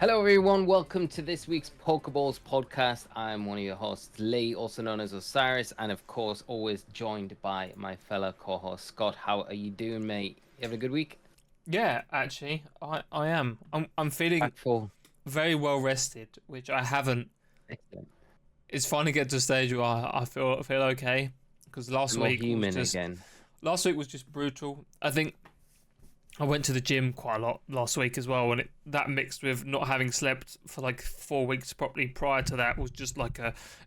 Hello, everyone. Welcome to this week's Pokeballs Podcast. I'm one of your hosts, Lee, also known as Osirus, and of course, always joined by my fellow co-host, Scott. How are you doing, mate? You having a good week? Yeah, actually, I am. I'm feeling Back full. very well rested, which I haven't. Excellent. It's finally get to a stage where I feel okay, because I'm more human again. last week was just brutal. I think I went to the gym quite a lot last week as well, and that mixed with not having slept for like 4 weeks properly prior to that was just like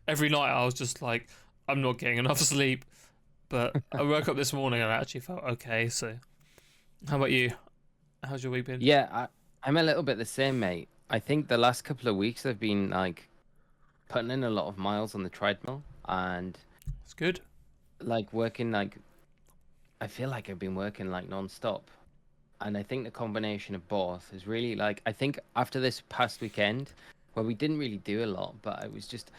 every night I was just like, I'm not getting enough sleep. But I woke up this morning and I actually felt okay. So, how about you? How's your week been? Yeah, I'm a little bit the same, mate. I think the last couple of weeks I've been like putting in a lot of miles on the treadmill and It's good. like working like I feel like I've been working like non-stop. And I think the combination of both is really like I think after this past weekend where we didn't really do a lot, but it was just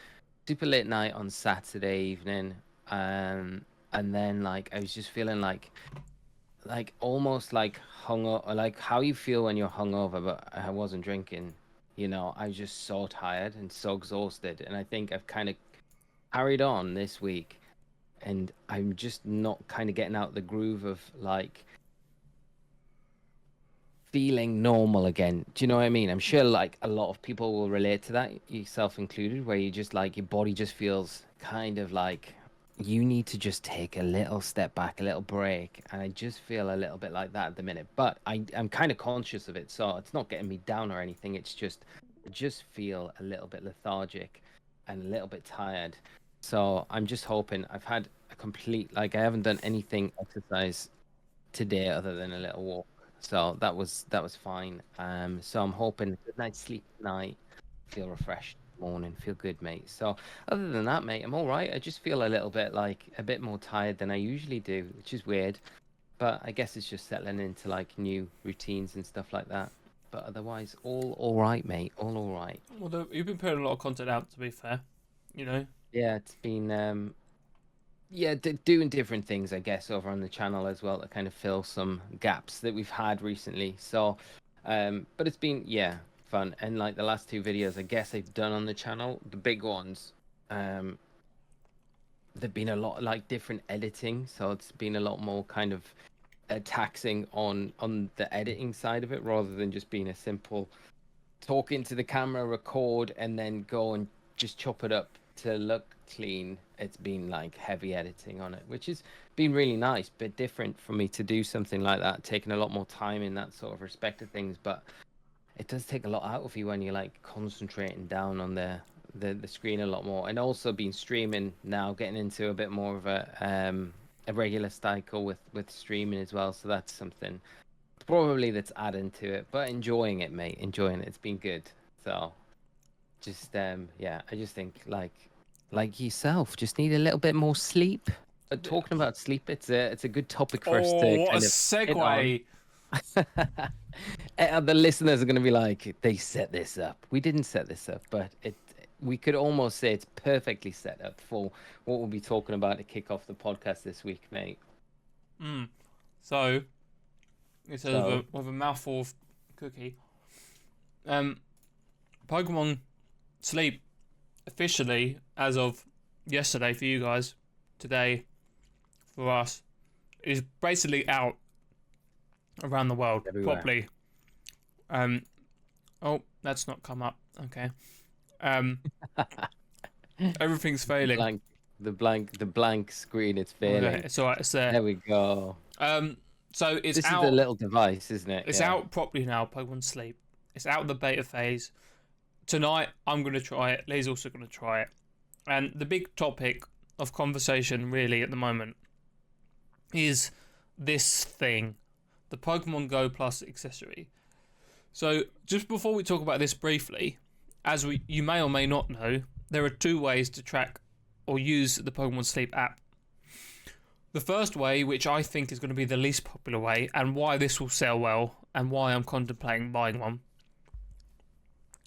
super late night on Saturday evening, and then like I was just feeling like almost like hungover, like how you feel when you're hungover, but I wasn't drinking. I was just so tired and so exhausted, and I think I've kind of carried on this week, and I'm just not kind of getting out the groove of like feeling normal again. Do you know what I mean? I'm sure like a lot of people will relate to that, yourself included, where you just like your body just feels kind of like you need to just take a little step back, a little break. And I just feel a little bit like that at the minute. But I'm kind of conscious of it, so it's not getting me down or anything. It's just I just feel a little bit lethargic and a little bit tired. So I'm just hoping I've had a complete like I haven't done anything exercise today other than a little walk. So that was fine. So I'm hoping good night's sleep tonight, feel refreshed morning, feel good, mate. So other than that, mate, I'm all right. I just feel a little bit like a bit more tired than I usually do, which is weird. But I guess it's just settling into like new routines and stuff like that. But otherwise, all right, mate. All right. Well, you've been putting a lot of content out, to be fair. You know. Yeah, it's been yeah, doing different things, I guess, over on the channel as well to kind of fill some gaps that we've had recently. So, but it's been, yeah, fun. And like the last two videos, I guess I've done on the channel, the big ones, there've been a lot like different editing. So it's been a lot more kind of taxing on the editing side of it rather than just being a simple talk into the camera, record, and then go and just chop it up to look clean. It's been like heavy editing on it, which has been really nice, but different for me to do something like that, taking a lot more time in that sort of respect of things. But it does take a lot out of you when you're like concentrating down on the screen a lot more. And also been streaming now, getting into a bit more of a regular cycle with streaming as well. So that's something probably that's adding to it, but enjoying it, mate. Enjoying it. It's been good. So just yeah, I just think like yourself, just need a little bit more sleep. But talking about sleep, it's a good topic for us to What a kind of hit on. segue! The listeners are going to be like, they set this up. We didn't set this up, but we could almost say it's perfectly set up for what we'll be talking about to kick off the podcast this week, mate. So, it's with a mouthful of cookie. Pokemon Sleep officially, as of yesterday for you guys, today for us, is basically out around the world Everywhere. properly. Oh, that's not come up. Okay. Everything's failing. The blank screen. It's failing. Okay, it's alright. It's there. There we go. So it's This out. is a little device, isn't it? It's Yeah. out properly now. Pokemon Sleep. It's out of the beta phase. Tonight, I'm going to try it. Lee's also going to try it. And the big topic of conversation, really, at the moment, is this thing, the Pokemon Go Plus accessory. So, just before we talk about this briefly, you may or may not know, there are two ways to track or use the Pokemon Sleep app. The first way, which I think is going to be the least popular way, and why this will sell well, and why I'm contemplating buying one,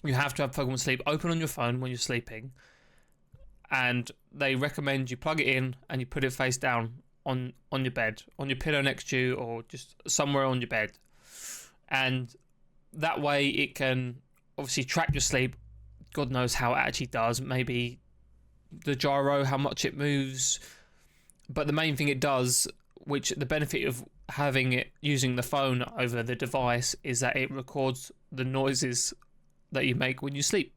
you have to have Pokemon Sleep open on your phone when you're sleeping, and they recommend you plug it in and you put it face down on your bed, on your pillow next to you, or just somewhere on your bed. And that way it can obviously track your sleep. God knows how it actually does. Maybe the gyro, how much it moves. But the main thing it does, which the benefit of having it using the phone over the device, is that it records the noises that you make when you sleep,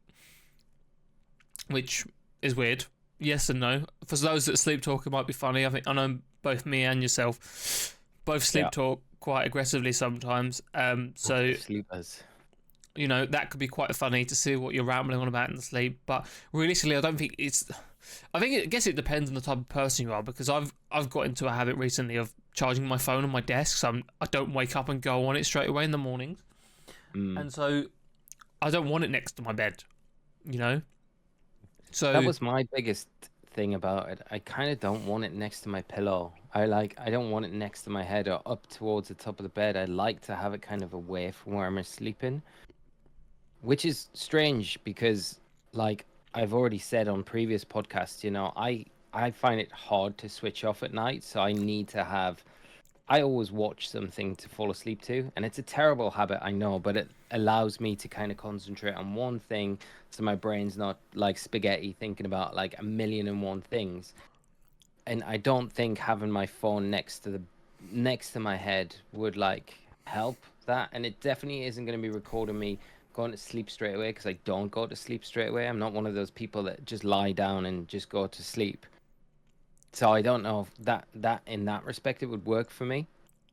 which is weird. Yes and no. For those that sleep talk, it might be funny. I know both me and yourself both sleep talk quite aggressively sometimes. So sleepers. You know, that could be quite funny to see what you're rambling on about in the sleep. But realistically, I don't think it's. I guess it depends on the type of person you are, because I've got into a habit recently of charging my phone on my desk, so I don't wake up and go on it straight away in the mornings, and so I don't want it next to my bed, you know. So that was my biggest thing about it. I kind of don't want it next to my pillow. I don't want it next to my head or up towards the top of the bed. I like to have it kind of away from where I'm sleeping, which is strange because, like I've already said on previous podcasts, you know, I find it hard to switch off at night, so I always watch something to fall asleep to, and it's a terrible habit, I know, but it allows me to kind of concentrate on one thing, so my brain's not like spaghetti thinking about like a million and one things. And I don't think having my phone next to my head would like help that, and it definitely isn't going to be recording me going to sleep straight away, because I don't go to sleep straight away. I'm not one of those people that just lie down and just go to sleep. So I don't know if that in that respect it would work for me.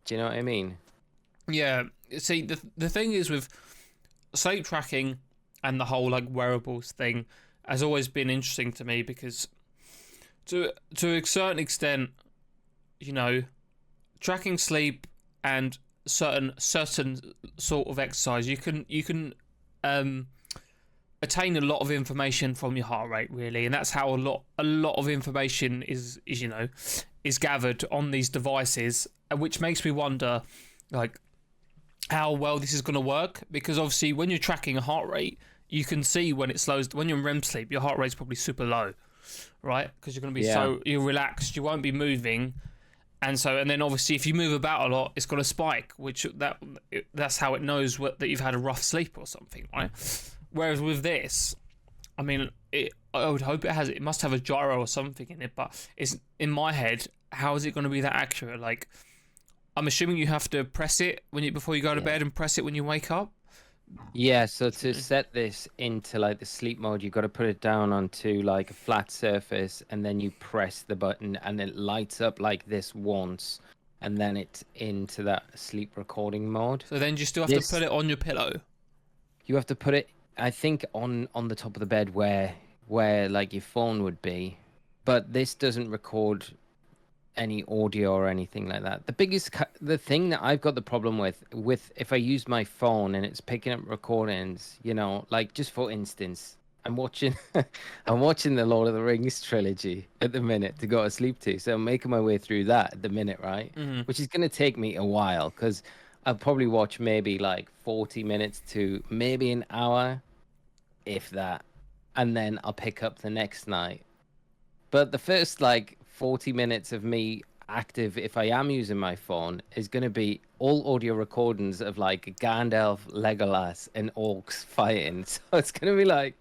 Do you know what I mean? Yeah. See, the thing is with sleep tracking and the whole like wearables thing has always been interesting to me, because to a certain extent, you know, tracking sleep and certain sort of exercise, you can attain a lot of information from your heart rate, really, and that's how a lot of information is gathered on these devices, which makes me wonder like how well this is going to work, because obviously when you're tracking a heart rate, you can see when it slows. When you're in REM sleep, your heart rate's probably super low, right? Because you're going to be you're relaxed, you won't be moving. And then obviously if you move about a lot, it's going to spike, which that's how it knows that you've had a rough sleep or something, right? Whereas with this, I mean, I would hope it must have a gyro or something in it, but it's in my head, how is it going to be that accurate? Like, I'm assuming you have to press it before you go to bed and press it when you wake up. Yeah, so to set this into like the sleep mode, you've got to put it down onto like a flat surface, and then you press the button and it lights up like this once, and then it's into that sleep recording mode. So then you still have to put it on your pillow. You have to put it, I think, on the top of the bed where like your phone would be, but this doesn't record any audio or anything like that. The thing that I've got the problem with if I use my phone and it's picking up recordings, you know, like just for instance, I'm watching the Lord of the Rings trilogy at the minute to go to sleep to, so I'm making my way through that at the minute, right? Mm-hmm. Which is going to take me a while, because I'll probably watch maybe like 40 minutes to maybe an hour, if that, and then I'll pick up the next night. But the first like 40 minutes of me active, if I am using my phone, is going to be all audio recordings of like Gandalf, Legolas, and orcs fighting. So it's going to be like,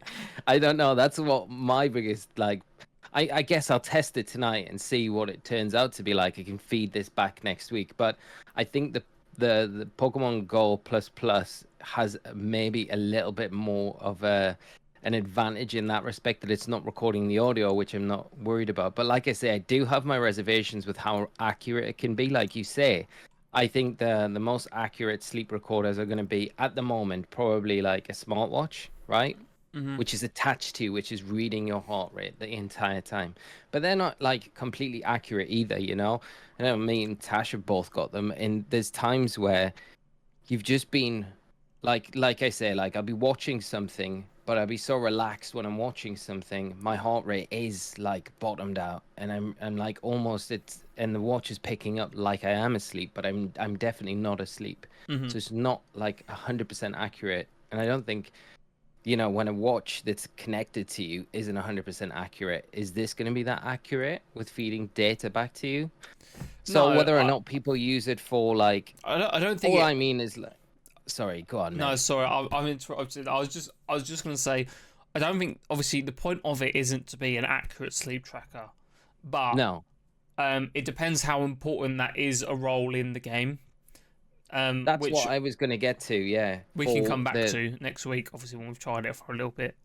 I don't know. That's what my biggest like. I guess I'll test it tonight and see what it turns out to be like. I can feed this back next week, but I think the Pokemon Go Plus has maybe a little bit more of an advantage in that respect, that it's not recording the audio, which I'm not worried about. But like I say, I do have my reservations with how accurate it can be. Like you say, I think the most accurate sleep recorders are going to be, at the moment, probably like a smartwatch, right? Mm-hmm. Which is attached to, which is reading your heart rate the entire time. But they're not like completely accurate either, you know? I know me and Tash have both got them, and there's times where you've just been like I say, like I'll be watching something, but I'll be so relaxed when I'm watching something, my heart rate is like bottomed out, and I'm like almost and the watch is picking up like I am asleep, but I'm definitely not asleep. Mm-hmm. So it's not like 100% accurate, and I don't think, you know, when a watch that's connected to you isn't 100% accurate, is this going to be that accurate with feeding data back to you? So No, whether or not people use it for like, I don't think all I mean is like, Sorry, go on, No, mate. sorry, I'm interrupted. I was just gonna say, I don't think obviously the point of it isn't to be an accurate sleep tracker, but No, it depends how important that is a role in the game. that's Which what I was going to get to. Yeah, we can come back to next week, obviously when we've tried it for a little bit.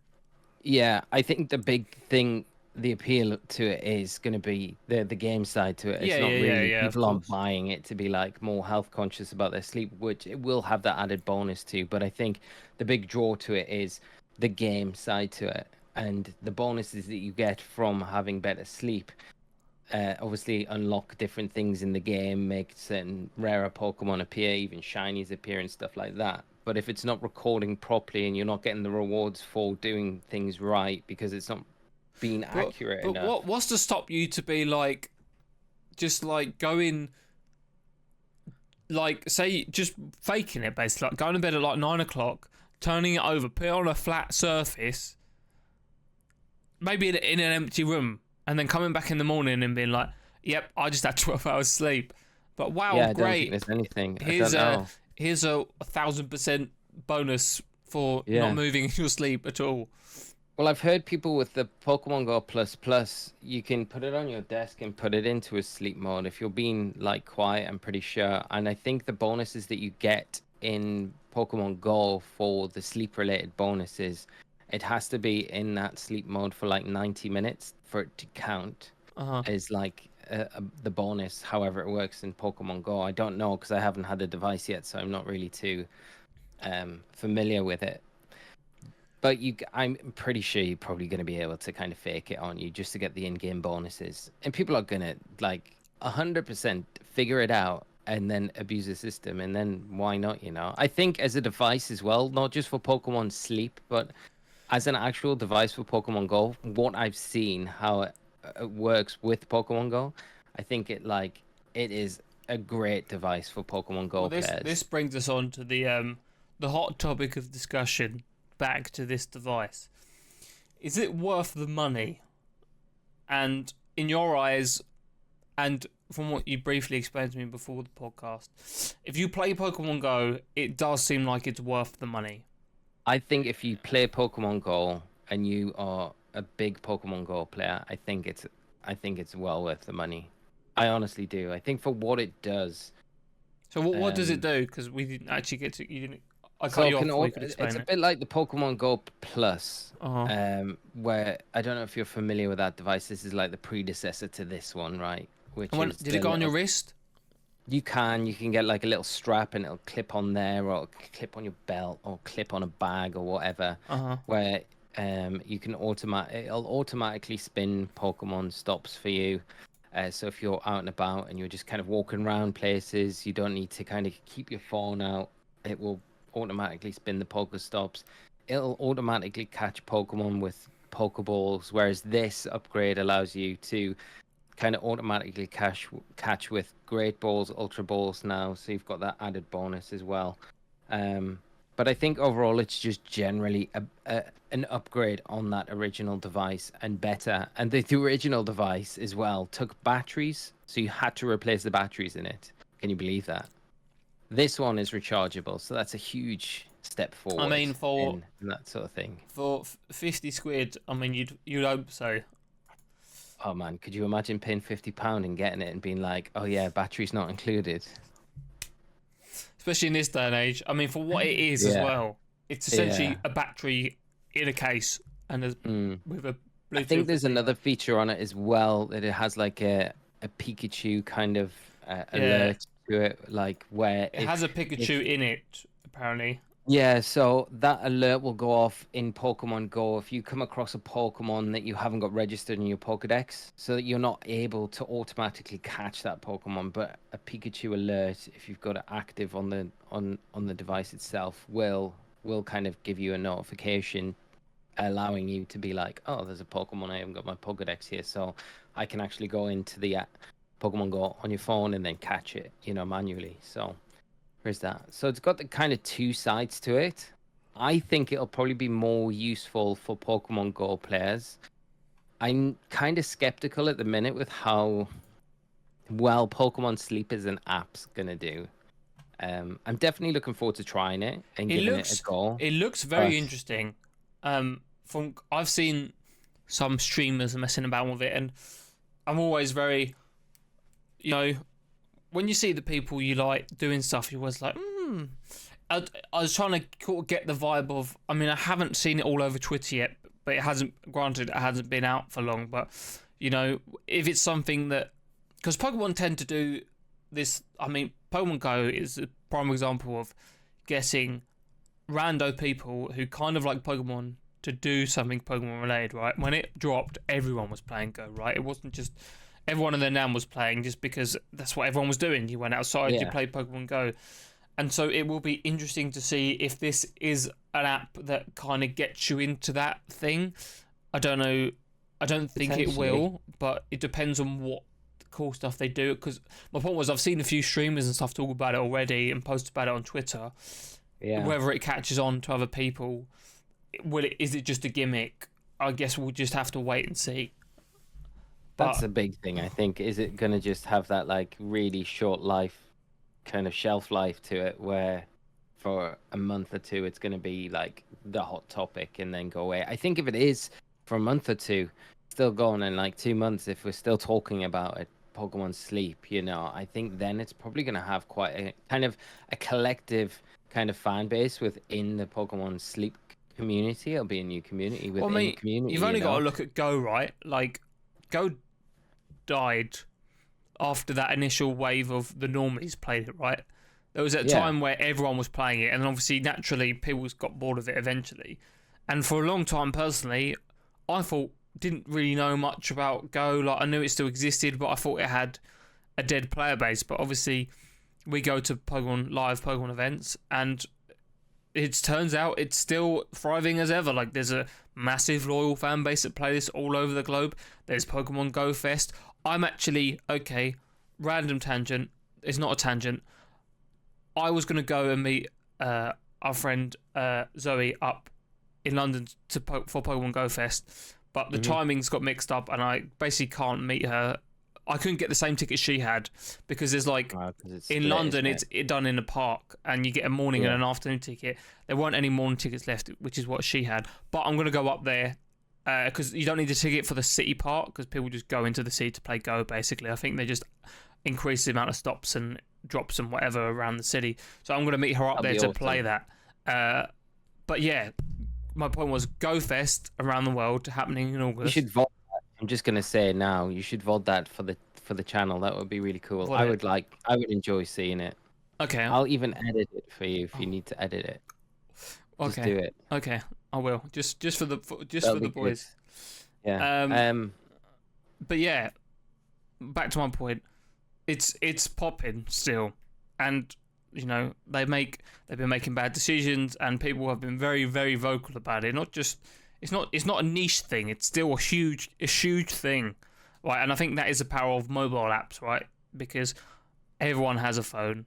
Yeah, I think the big thing, the appeal to it is going to be the game side to it. It's not really Yeah, of people aren't course. buying it to be like more health conscious about their sleep, which it will have that added bonus too. But I think the big draw to it is the game side to it and the bonuses that you get from having better sleep. Obviously, unlock different things in the game, make certain rarer Pokemon appear, even shinies appear, and stuff like that. But if it's not recording properly and you're not getting the rewards for doing things right because it's not being accurate But enough. what's to stop you to be like, just like going, like say just faking it basically, like going to bed at like 9 o'clock, turning it over, put it on a flat surface, maybe in an empty room, and then coming back in the morning and being like, "Yep, I just had 12 hours sleep." But wow, Yeah, I don't think great! there's anything. I don't Here's know. a 1,000% bonus for not Yeah. moving in your sleep at all. Well, I've heard people with the Pokemon Go Plus Plus, you can put it on your desk and put it into a sleep mode if you're being like quiet, I'm pretty sure. And I think the bonuses that you get in Pokemon Go for the sleep related bonuses, it has to be in that sleep mode for like 90 minutes for it to count Uh-huh. as like the bonus, however it works in Pokemon Go. I don't know because I haven't had the device yet, so I'm not really too familiar with it. But I'm pretty sure you're probably going to be able to kind of fake it on you just to get the in-game bonuses. And people are going to like 100% figure it out and then abuse the system. And then why not, you know? I think as a device as well, not just for Pokemon Sleep, but as an actual device for Pokemon Go, what I've seen, how it works with Pokemon Go, I think it is a great device for Pokemon Go Well, players. this brings us on to the hot topic of discussion. Back to this device. Is it worth the money? And in your eyes, and from what you briefly explained to me before the podcast, if you play Pokemon Go, it does seem like it's worth the money. I think if you play Pokemon Go and you are a big Pokemon Go player, I think it's well worth the money. I honestly do. I think for what it does. So what does it Um, do? Because we didn't actually get to. You didn't. I so cut it you off can before al- you could it's explain a it. bit like the Pokemon Go Plus, Uh huh. where I don't know if you're familiar with that device. This is like the predecessor to this one, right? Which And when is did the it go on your little. wrist? You can get like a little strap and it'll clip on there, or clip on your belt, or clip on a bag, or whatever, Uh huh. where you can it'll automatically spin Pokemon stops for you. So if you're out and about and you're just kind of walking around places, you don't need to kind of keep your phone out. It will automatically spin the Pokestops. It'll automatically catch Pokemon with Pokeballs, whereas this upgrade allows you to kind of automatically catch with Great Balls, Ultra Balls now. So you've got that added bonus as well. Um, but I think overall it's just generally an upgrade on that original device and better. And the original device as well took batteries, so you had to replace the batteries in it. Can you believe that? This one is rechargeable, so that's a huge step I forward mean, for in that sort of thing. 50 squid, I mean, you'd hope so. Oh man, could you imagine paying £50 and getting it and being like, oh yeah, battery's not included? Especially in this day and age. I mean, for what it is as Yeah, well. It's yeah. essentially a battery in a case and with a I think Bluetooth there's receiver. another feature on it as well that it has like a Pikachu kind of Yeah, alert to it, like where it has a if Pikachu in it, apparently. yeah, so that alert will go off in Pokemon Go if you come across a Pokemon that you haven't got registered in your Pokedex, so that you're not able to automatically catch that Pokemon. But a Pikachu alert, if you've got it active on the device itself, will kind of give you a notification, allowing you to be like, oh, there's a Pokemon, I haven't got my Pokedex here, so I can actually go into the Pokemon Go on your phone and then catch it, manually. So. Where's that? So it's got the kind of two sides to it. I think it'll probably be more useful for Pokemon Go players. I'm kind of skeptical at the minute with how well Pokemon Sleep as an app's gonna do. I'm definitely looking forward to trying it and giving it a go. It looks very interesting. From I've seen some streamers messing about with it, and I'm always very, when you see the people you like doing stuff, you're always like, I was trying to get the vibe of. I mean, I haven't seen it all over Twitter yet, but it hasn't. Granted, it hasn't been out for long. But if it's something that, because Pokemon tend to do this. I mean, Pokemon Go is a prime example of getting rando people who kind of like Pokemon to do something Pokemon related, right? When it dropped, everyone was playing Go, right? It wasn't just everyone and their nan was playing just because that's what everyone was doing. You went outside, you played Pokemon Go. And so it will be interesting to see if this is an app that kind of gets you into that thing. I don't know. I don't think it will, but it depends on what cool stuff they do. Because my point was, I've seen a few streamers and stuff talk about it already and post about it on Twitter. Yeah. Whether it catches on to other people, is it just a gimmick? I guess we'll just have to wait and see. That's a big thing, I think. Is it going to just have that like really short life, kind of shelf life to it, where for a month or two it's going to be like the hot topic and then go away? I think if it is for a month or two, still going in like 2 months, if we're still talking about it, Pokemon Sleep, I think then it's probably going to have quite a kind of a collective kind of fan base within the Pokemon Sleep community. It'll be a new community within the community. You've only got to look at Go, right? Like, Go died after that initial wave of the normies played it, right? There was a time where everyone was playing it, and then obviously naturally people got bored of it eventually. And for a long time, personally, I didn't really know much about Go. Like, I knew it still existed, but I thought it had a dead player base. But obviously, we go to live Pokemon events, and it turns out it's still thriving as ever. Like, there's a massive loyal fan base that play this all over the globe. There's Pokemon Go Fest. I'm actually, random tangent. It's not a tangent. I was going to go and meet our friend Zoe up in London for Pokemon Go Fest, but the timings got mixed up and I basically can't meet her. I couldn't get the same ticket she had because there's in London it's done in a park and you get a morning and an afternoon ticket. There weren't any morning tickets left, which is what she had. But I'm going to go up there because you don't need a ticket for the city part because people just go into the city to play Go, basically. I think they just increase the amount of stops and drops and whatever around the city. So I'm going to meet her up there to play that. But yeah, my point was Go Fest around the world happening in August. You should vote that. I'm just going to say it now. You should vote that for the channel. That would be really cool. I would enjoy seeing it. Okay. I'll even edit it for you if you need to edit it. Okay. Just do it. Okay, I will. Just for the boys. Good. Yeah. But yeah, back to my point. It's popping still, and they've been making bad decisions, and people have been very, very vocal about it. It's not a niche thing. It's still a huge thing, right? And I think that is the power of mobile apps, right? Because everyone has a phone,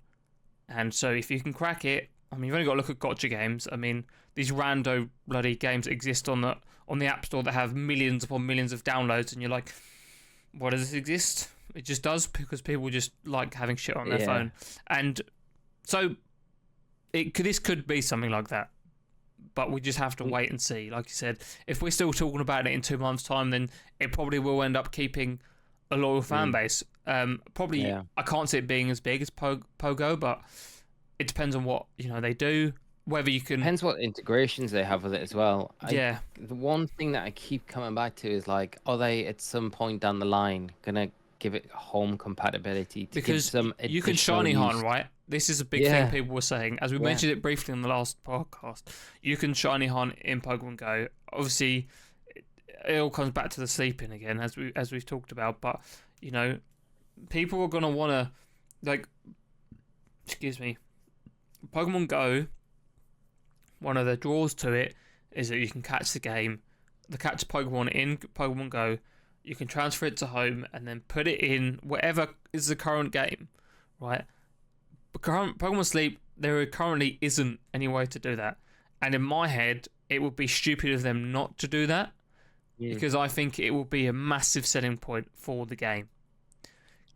and so if you can crack it, I mean, you've only got to look at gotcha games. I mean, these rando bloody games exist on the App Store that have millions upon millions of downloads, and you're like, why does this exist? It just does because people just like having shit on their phone, and so this could be something like that. But we just have to wait and see. Like you said, if we're still talking about it in 2 months' time, then it probably will end up keeping a loyal fan base. I can't see it being as big as Pogo, but it depends on what they do. Whether you can depends what integrations they have with it as well. The one thing that I keep coming back to is like, are they at some point down the line gonna give it home compatibility? Because you can shiny hunt, right? This is a big thing people were saying. As we mentioned it briefly in the last podcast, you can shiny hunt in Pokemon Go. Obviously, it all comes back to the sleeping again, as we've talked about. But people are gonna want to Pokemon Go. One of the draws to it is that you can catch catch Pokemon in Pokemon Go. You can transfer it to home and then put it in whatever is the current game, right? But Pokemon Sleep, there currently isn't any way to do that. And in my head, it would be stupid of them not to do that because I think it will be a massive selling point for the game.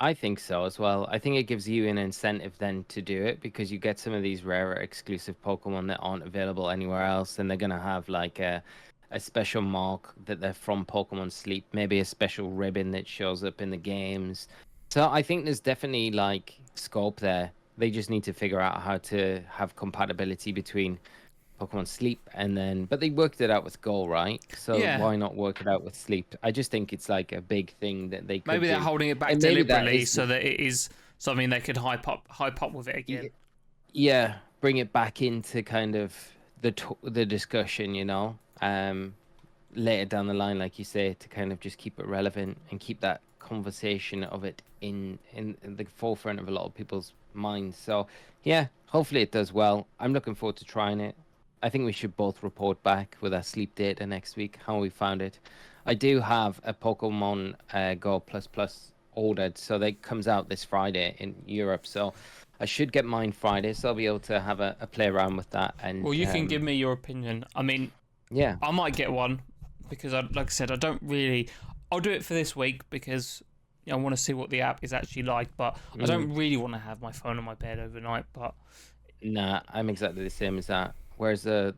I think so as well. I think it gives you an incentive then to do it because you get some of these rarer exclusive Pokemon that aren't available anywhere else, and they're gonna have like a special mark that they're from Pokemon Sleep, maybe a special ribbon that shows up in the games. So I think there's definitely like scope there. They just need to figure out how to have compatibility between Pokemon Sleep and then, but they worked it out with Go, right? So Yeah, why not work it out with Sleep? I just think it's like a big thing that they could maybe they're do, holding it back and maybe that deliberately is so that it is something they could hype up with it again. yeah, bring it back into kind of the discussion, later down the line, like you say, to kind of just keep it relevant and keep that conversation of it in the forefront of a lot of people's minds. So yeah, hopefully it does well. I'm looking forward to trying it. I think we should both report back with our sleep data next week how we found it. I do have a Pokemon Go Plus Plus ordered, so that comes out this Friday in Europe. So I should get mine Friday, so I'll be able to have a play around with that. And Well, you can give me your opinion. I mean, yeah, I might get one because, like I said, I don't really. I'll do it for this week because I want to see what the app is actually like. But I don't really want to have my phone on my bed overnight. But nah, I'm exactly the same as that. Whereas I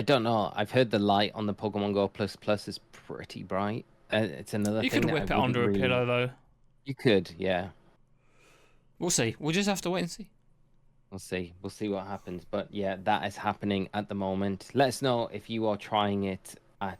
don't know. I've heard the light on the Pokemon Go Plus Plus is pretty bright. It's another you thing could that whip it I wouldn't under a really. pillow, though. You could, yeah. We'll see. We'll just have to wait and see. We'll see. We'll see what happens. But yeah, that is happening at the moment. Let us know if you are trying it at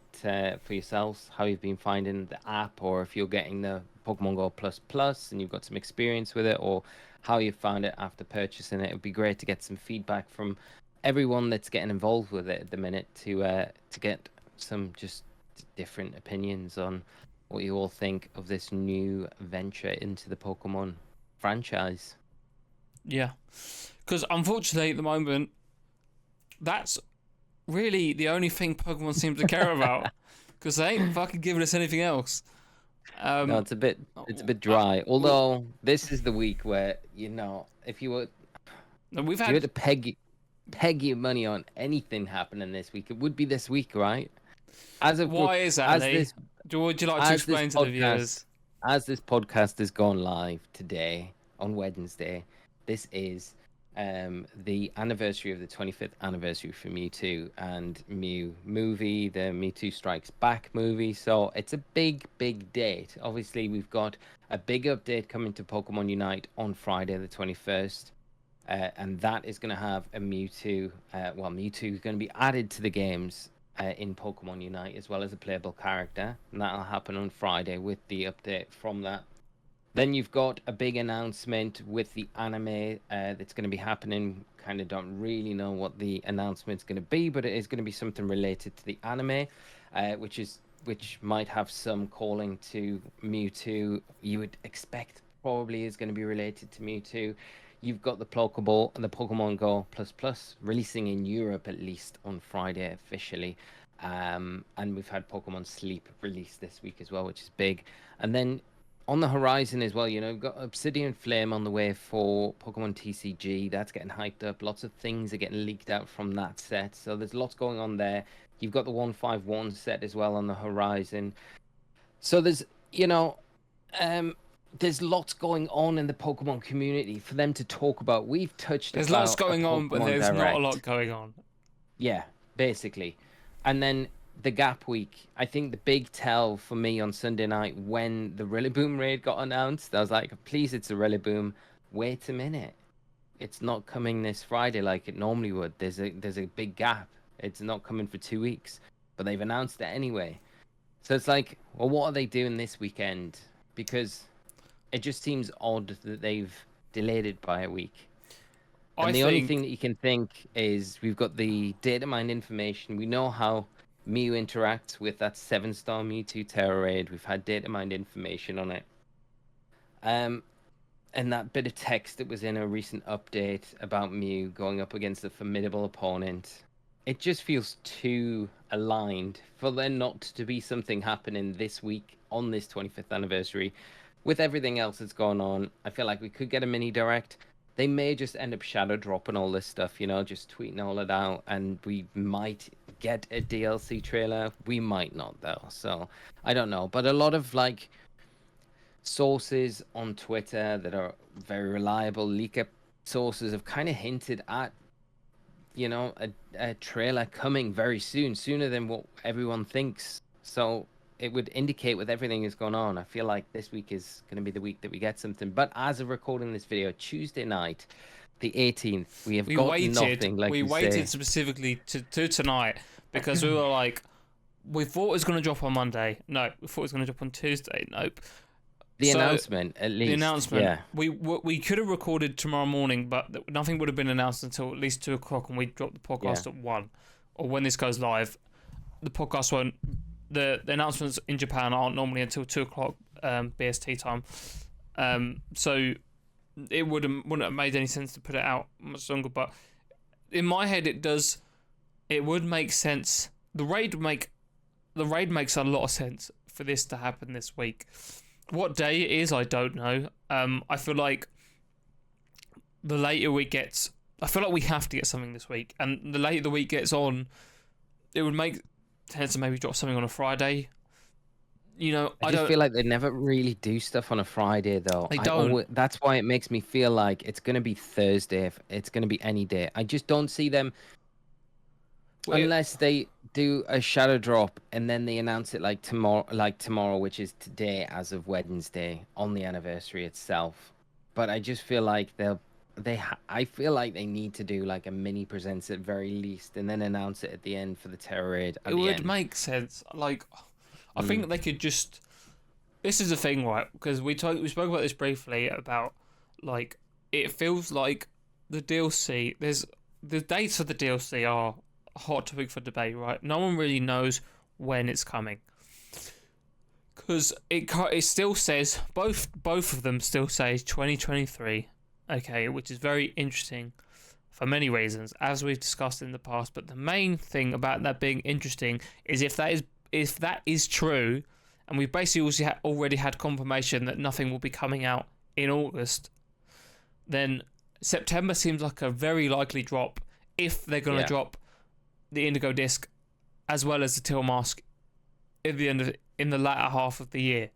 for yourselves, how you've been finding the app, or if you're getting the Pokemon Go Plus Plus and you've got some experience with it, or how you found it after purchasing it. It would be great to get some feedback from everyone that's getting involved with it at the minute to get some just different opinions on what you all think of this new venture into the Pokemon franchise. Yeah, because unfortunately, at the moment, that's really the only thing Pokemon seems to care about. Because they ain't fucking giving us anything else. No, it's a bit dry. Although this is the week where if you we've had had to peg your money on anything happening this week, it would be this week, right? Why is that, Lee? Would you like to explain to the viewers? As this podcast has gone live today on Wednesday, this is the anniversary of the 25th anniversary for Mewtwo and Mew movie, the Mewtwo Strikes Back movie. So it's a big, big date. Obviously, we've got a big update coming to Pokemon Unite on Friday the 21st. And that is going to have a Mewtwo. Mewtwo is going to be added to the games in Pokemon Unite as well as a playable character. And that'll happen on Friday with the update from that. Then you've got a big announcement with the anime that's going to be happening. Kind of don't really know what the announcement's going to be, but it is going to be something related to the anime, which might have some calling to Mewtwo. You would expect probably is going to be related to Mewtwo. You've got the Pokeball and the Pokemon Go Plus Plus releasing in Europe at least on Friday officially. And we've had Pokemon Sleep released this week as well, which is big. And then on the horizon as well, we've got Obsidian Flame on the way for Pokemon TCG. That's getting hyped up. Lots of things are getting leaked out from that set. So there's lots going on there. You've got the 151 set as well on the horizon. So there's lots going on in the Pokemon community for them to talk about. We've touched. There's lots going on, but there's not a lot going on. Yeah, basically. And then the Gap Week, I think the big tell for me on Sunday night when the Rillaboom raid got announced, I was like, please, it's a Rillaboom. Wait a minute. It's not coming this Friday like it normally would. There's a big gap. It's not coming for 2 weeks. But they've announced it anyway. So it's like, well, what are they doing this weekend? Because it just seems odd that they've delayed it by a week. And the only thing that you can think is we've got the data mined information. We know how Mew interacts with that 7-star Mewtwo Tera raid. We've had data mined information on it. And that bit of text that was in a recent update about Mew going up against a formidable opponent. It just feels too aligned for there not to be something happening this week on this 25th anniversary. With everything else that's going on, I feel like we could get a mini direct. They may just end up shadow dropping all this stuff, just tweeting all it out, and we might get a DLC trailer. We might not, though. So I don't know. But a lot of sources on Twitter that are very reliable leaker sources have kind of hinted at, a trailer coming very soon, sooner than what everyone thinks. So it would indicate with everything that's going on, I feel like this week is going to be the week that we get something. But as of recording this video, Tuesday night, the 18th, we got nothing. Like we waited specifically to tonight because we were like, we thought it was going to drop on Monday. No, we thought it was going to drop on Tuesday. Nope. The announcement, at least. The announcement. Yeah. We could have recorded tomorrow morning, but nothing would have been announced until at least 2 o'clock, and we dropped the podcast at 1. Or when this goes live, the podcast won't. The announcements in Japan aren't normally until 2 o'clock BST time. So it wouldn't have made any sense to put it out much longer. But in my head, it does. It would make sense. The raid makes a lot of sense for this to happen this week. What day it is, I don't know. I feel like the later we get, I feel like we have to get something this week, and the later the week gets on, it would make sense to maybe drop something on a Friday. I just feel like they never really do stuff on a Friday, though. They don't. That's why it makes me feel like it's going to be Thursday. If it's going to be any day. I just don't see them. Unless they do a shadow drop and then they announce it like tomorrow, which is today as of Wednesday, on the anniversary itself. But I just feel like I feel like they need to do like a mini presents at very least, and then announce it at the end for the Terra raid. It would make sense. Like, I think they could just. This is the thing, right? Because we spoke about this briefly about, like, it feels like the DLC. The dates of the DLC are a hot topic for debate, right? No one really knows when it's coming, because it still says both of them still say 2023. Okay, which is very interesting for many reasons, as we've discussed in the past. But the main thing about that being interesting is if that is true, and we've basically already had confirmation that nothing will be coming out in August, then September seems like a very likely drop if they're going to drop the Indigo Disc as well as the Teal Mask in the latter half of the year.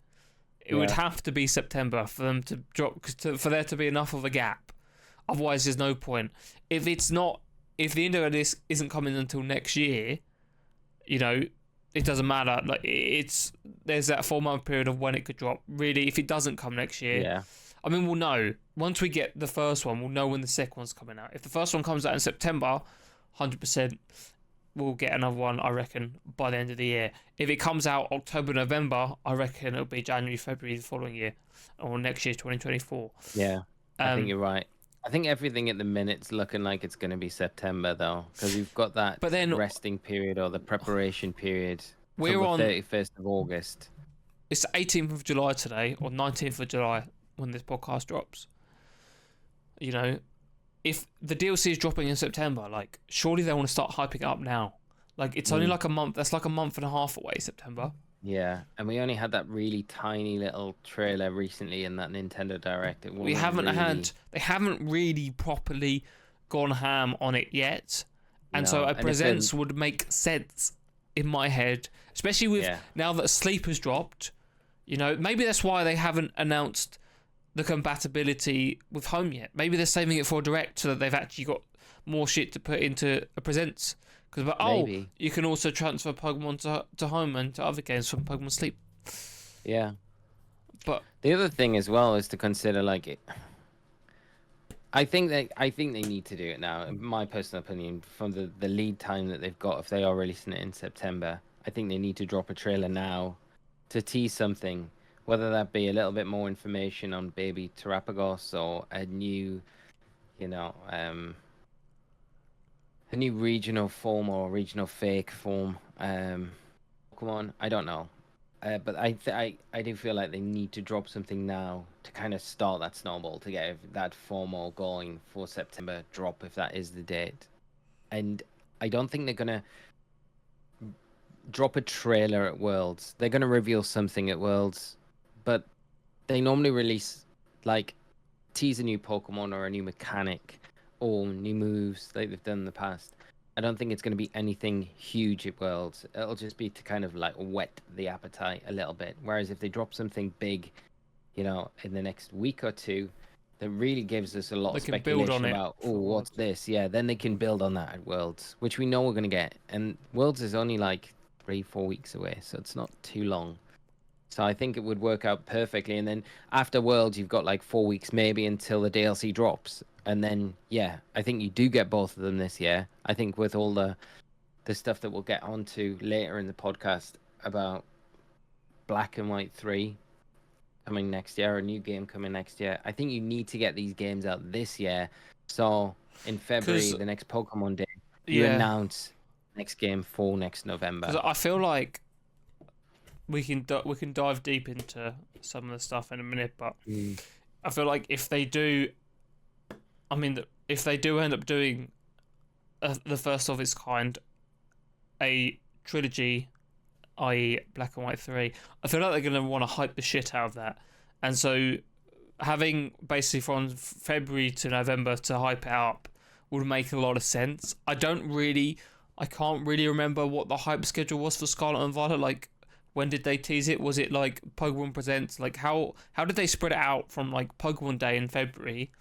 It would have to be September for them to drop, for there to be enough of a gap. Otherwise, there's no point. If the Indigo Disc isn't coming until next year, it doesn't matter. Like, there's that 4-month period of when it could drop. Really, if it doesn't come next year, I mean, we'll know once we get the first one. We'll know when the second one's coming out. If the first one comes out in September, 100%. We'll get another one, I reckon, by the end of the year. If it comes out October, November, I reckon it'll be January, February the following year, or next year, 2024. Yeah, I think you're right. I think everything at the minute's looking like it's going to be September, though, because we've got that resting period or the preparation period. We're on the 31st of August. It's the 18th of July today, or 19th of July when this podcast drops. If the DLC is dropping in September, like, surely they want to start hyping it up now. Like, it's only like a month. That's like a month and a half away, September. Yeah, and we only had that really tiny little trailer recently in that Nintendo Direct. They haven't really properly gone ham on it yet. And so a presents would make sense in my head, especially with now that Sleep has dropped. Maybe that's why they haven't announced the compatibility with Home yet. Maybe they're saving it for Direct so that they've actually got more shit to put into a presents. Because you can also transfer Pokemon to Home and to other games from Pokemon Sleep. Yeah. But the other thing as well is to consider, like, it. I think they need to do it now. In my personal opinion, from the lead time that they've got, if they are releasing it in September, I think they need to drop a trailer now to tease something. Whether that be a little bit more information on baby Terapagos or a new, a new regional form or regional fake form. Pokemon, I don't know. But I do feel like they need to drop something now to kind of start that snowball to get that formal going for September drop, if that is the date. And I don't think they're going to drop a trailer at Worlds. They're going to reveal something at Worlds. But they normally release, like, tease a new Pokemon or a new mechanic or new moves like they've done in the past. I don't think it's going to be anything huge at Worlds. It'll just be to kind of, like, whet the appetite a little bit. Whereas if they drop something big in the next week or two, that really gives us a lot They of can build on speculation it about, for what's Worlds. this? Yeah, then they can build on that at Worlds, which we know we're going to get. And Worlds is only like 3-4 weeks away, so it's not too long. So I think it would work out perfectly. And then after Worlds, you've got like 4 weeks maybe until the DLC drops. And then, yeah, I think you do get both of them this year. I think with all the stuff that we'll get onto later in the podcast about Black and White 3 coming next year, a new game coming next year. I think you need to get these games out this year. So in February, 'Cause, the next Pokemon Day, you yeah, announce next game for next November. because I feel like we can dive deep into some of the stuff in a minute, but I feel like if they do, I mean, if they do end up doing the first of its kind, a trilogy, i.e. Black and White 3, I feel like they're going to want to hype the shit out of that. And so having basically from February to November to hype it up would make a lot of sense. I can't really remember what the hype schedule was for Scarlet and Violet. Like, when did they tease it? Was it like Pokemon Presents? Like, how did they spread it out from like Pokemon Day in February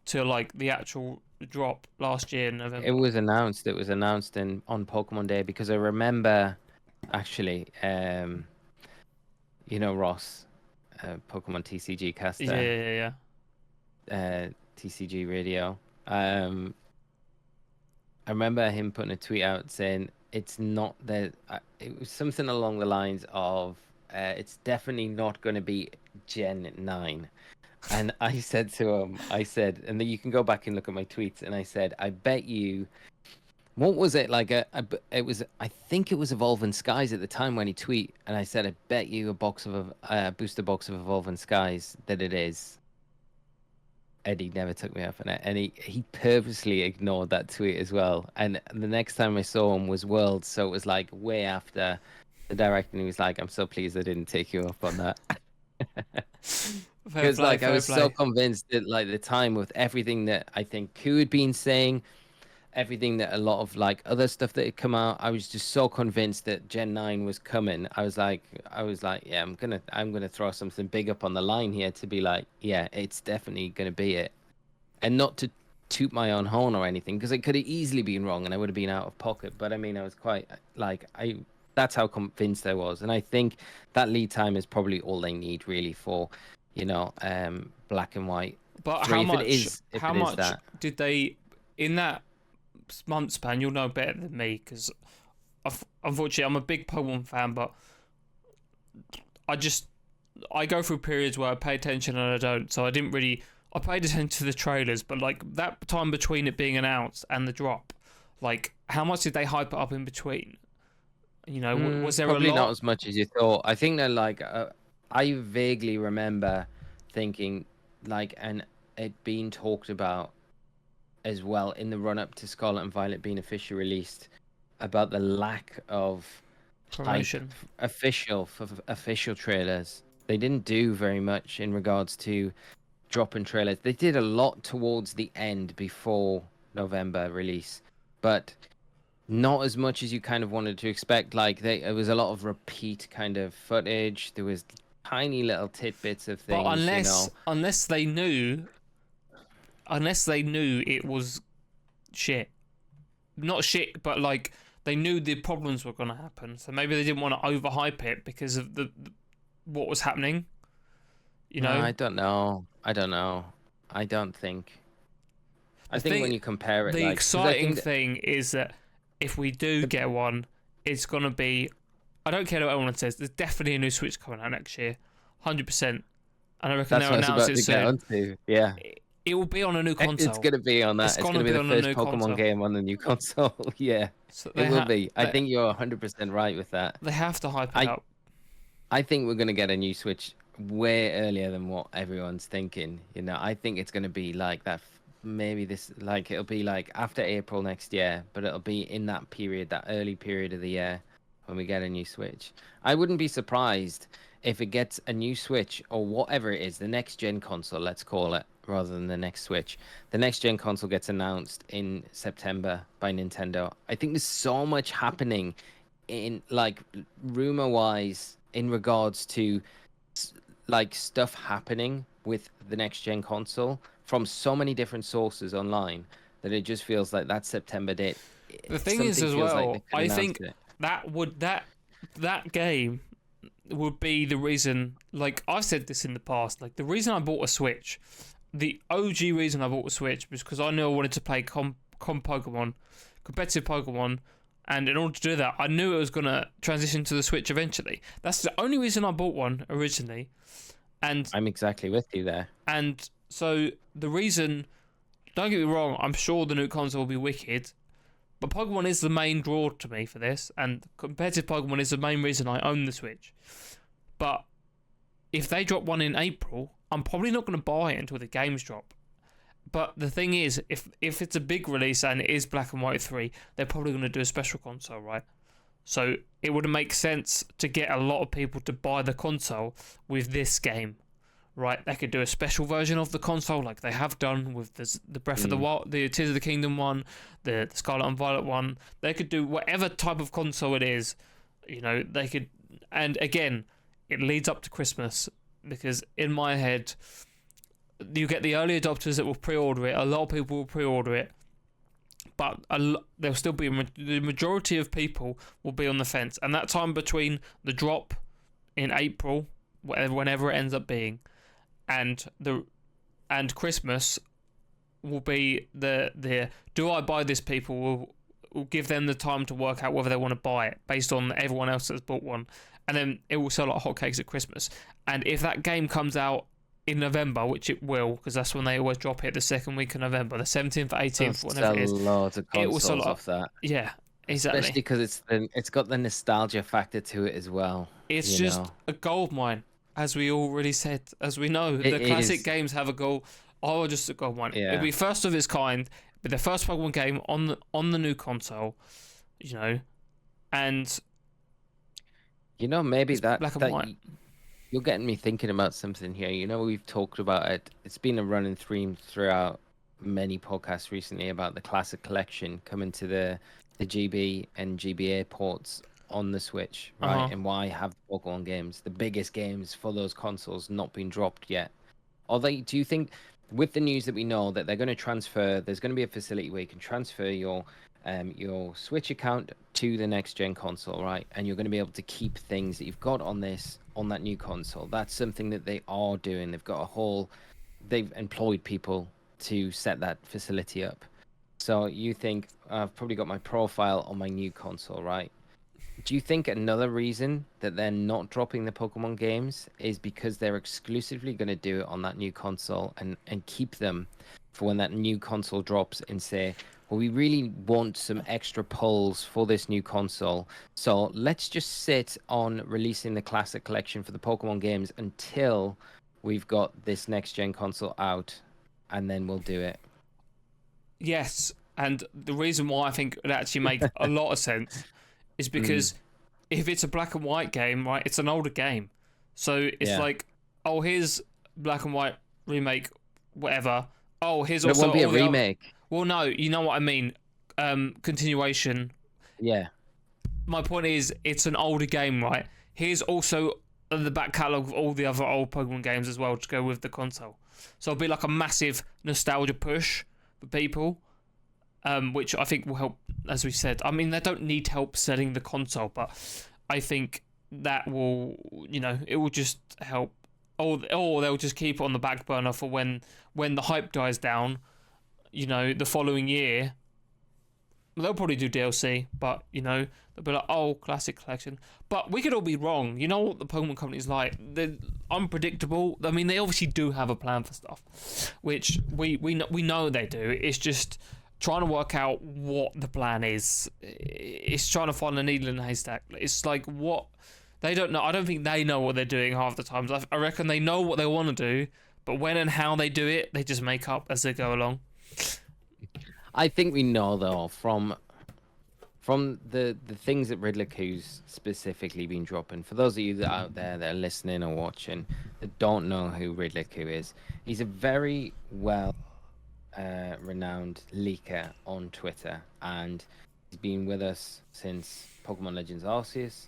to like the actual drop last year in November? It was announced. It was announced on Pokemon Day, because I remember actually, Ross, Pokemon TCG caster, TCG Radio. I remember him putting a tweet out saying it's not that. It was something along the lines of, "It's definitely not going to be Gen 9." And I said to him, and then you can go back and look at my tweets, and I said, I bet you, what was it like? I think it was Evolving Skies at the time when he tweet, and I said, I bet you a booster box of Evolving Skies that it is. Eddie never took me up on it, and he purposely ignored that tweet as well. And the next time I saw him was Worlds, so it was like way after the direct, and he was like, I'm so pleased I didn't take you up on that. Because I was so convinced that like the time with everything that I think Khu had been saying, everything that a lot of like other stuff that had come out, I was just so convinced that Gen 9 was coming. I was like, yeah, I'm gonna throw something big up on the line here to be like, yeah, it's definitely gonna be it, and not to toot my own horn or anything, because it could have easily been wrong and I would have been out of pocket. But I mean, I was quite like that's how convinced I was, and I think that lead time is probably all they need really for, Black and White. But 3, how much did they in that month span? You'll know better than me, because unfortunately I'm a big Pokemon fan, but I go through periods where I pay attention and I don't. So I paid attention to the trailers, but like that time between it being announced and the drop, like how much did they hype it up in between? Was there probably a lot? not as much as you thought. I think that like I vaguely remember thinking like, and it being talked about as well in the run up to Scarlet and Violet being officially released, about the lack of Promotion. official trailers. They didn't do very much in regards to dropping trailers. They did a lot towards the end before November release, but not as much as you kind of wanted to expect. Like it was a lot of repeat kind of footage. There was tiny little tidbits of things. But unless they knew it was shit, not shit, but like they knew the problems were going to happen, so maybe they didn't want to overhype it because of what was happening. I don't know. I don't think. I think when you compare it, the exciting thing is that if we do get one, it's going to be, I don't care what anyone says, there's definitely a new Switch coming out next year, 100%. And I reckon they'll announce it soon. Yeah. It will be on a new console. It's going to be on that. It's going to be the first Pokemon game on the new console. Yeah, so it will be. I think you're 100% right with that. They have to hype it up. I think we're going to get a new Switch way earlier than what everyone's thinking. I think it's going to be like that. Maybe it'll be like after April next year, but it'll be in that period, that early period of the year when we get a new Switch. I wouldn't be surprised if it gets a new Switch or whatever it is, the next gen console, let's call it, rather than the next Switch. The next gen console gets announced in September by Nintendo. I think there's so much happening in like rumor wise in regards to like stuff happening with the next gen console from so many different sources online that it just feels like that September date. The thing is, Something as feels like they well, could I announce think it. that game would be the reason. Like I've said this in the past, like the reason I bought a Switch, the OG reason I bought a Switch was because I knew I wanted to play Pokemon, competitive Pokemon, and in order to do that, I knew it was gonna transition to the Switch eventually. That's the only reason I bought one originally, and I'm exactly with you there. and so the reason, don't get me wrong, I'm sure the new console will be wicked, but Pokemon is the main draw to me for this, and competitive Pokemon is the main reason I own the Switch. But if they drop one in April, I'm probably not going to buy it until the games drop. But the thing is, if it's a big release and it is Black and White 3, they're probably going to do a special console, right? So it would make sense to get a lot of people to buy the console with this game, right? They could do a special version of the console like they have done with the Breath of the Wild, the Tears of the Kingdom one, the Scarlet and Violet one. They could do whatever type of console it is, you know, they could. And again, it leads up to Christmas, because in my head, you get the early adopters that will pre-order it. A lot of people will pre-order it, but there'll still be the majority of people will be on the fence. And that time between the drop in April, whenever it ends up being, and Christmas will be the do I buy this? People will give them the time to work out whether they want to buy it based on everyone else that's bought one, and then it will sell like hotcakes at Christmas. And if that game comes out in November, which it will, because that's when they always drop it, the second week of November, the 17th or 18th, whatever it is. Loads of it will consoles sell off that. Yeah, exactly. Especially because it's got the nostalgia factor to it as well. It's just a gold mine, as we already said, as we know. The classic games have a goal. Oh, just a gold mine. Yeah. It'll be first of its kind, but the first Pokemon game on the new console, you know, and maybe that black and white. You're getting me thinking about something here. We've talked about it. It's been a running theme throughout many podcasts recently about the classic collection coming to the GB and GBA ports on the Switch, right? And why have Pokemon games, the biggest games for those consoles, not been dropped yet? Do you think, with the news that we know that they're going to transfer, there's going to be a facility where you can transfer your Switch account to the next gen console, right? And you're going to be able to keep things that you've got on that new console. That's something that they are doing. They've employed people to set that facility up. So you think, I've probably got my profile on my new console, right? Do you think another reason that they're not dropping the Pokemon games is because they're exclusively going to do it on that new console and keep them for when that new console drops and say, well, we really want some extra pulls for this new console, so let's just sit on releasing the Classic Collection for the Pokemon games until we've got this next-gen console out, and then we'll do it? Yes, and the reason why I think it would actually make a lot of sense is because if it's a black and white game, right, it's an older game. So it's like, oh, here's black and white remake, whatever. Oh, here's also... It won't be a remake. Well, no, you know what I mean. Continuation. Yeah. My point is, it's an older game, right? Here's also the back catalogue of all the other old Pokemon games as well to go with the console. So it'll be like a massive nostalgia push for people, which I think will help, as we said. I mean, they don't need help selling the console, but I think that will, it will just help. Or they'll just keep it on the back burner for when the hype dies down, the following year. They'll probably do DLC, but, they'll be like, oh, classic collection. But we could all be wrong. You know what the Pokemon company's like? They're unpredictable. I mean, they obviously do have a plan for stuff, which we know they do. It's just trying to work out what the plan is. It's trying to find a needle in a haystack. It's like, what... They don't know. I don't think they know what they're doing half the times. I reckon they know what they want to do, but when and how they do it, they just make up as they go along. I think we know, though, from the things that Riddler Khu's specifically been dropping. For those of you that are out there that are listening or watching that don't know who Riddler Khu is, he's a very well renowned leaker on Twitter, and he's been with us since Pokemon Legends Arceus.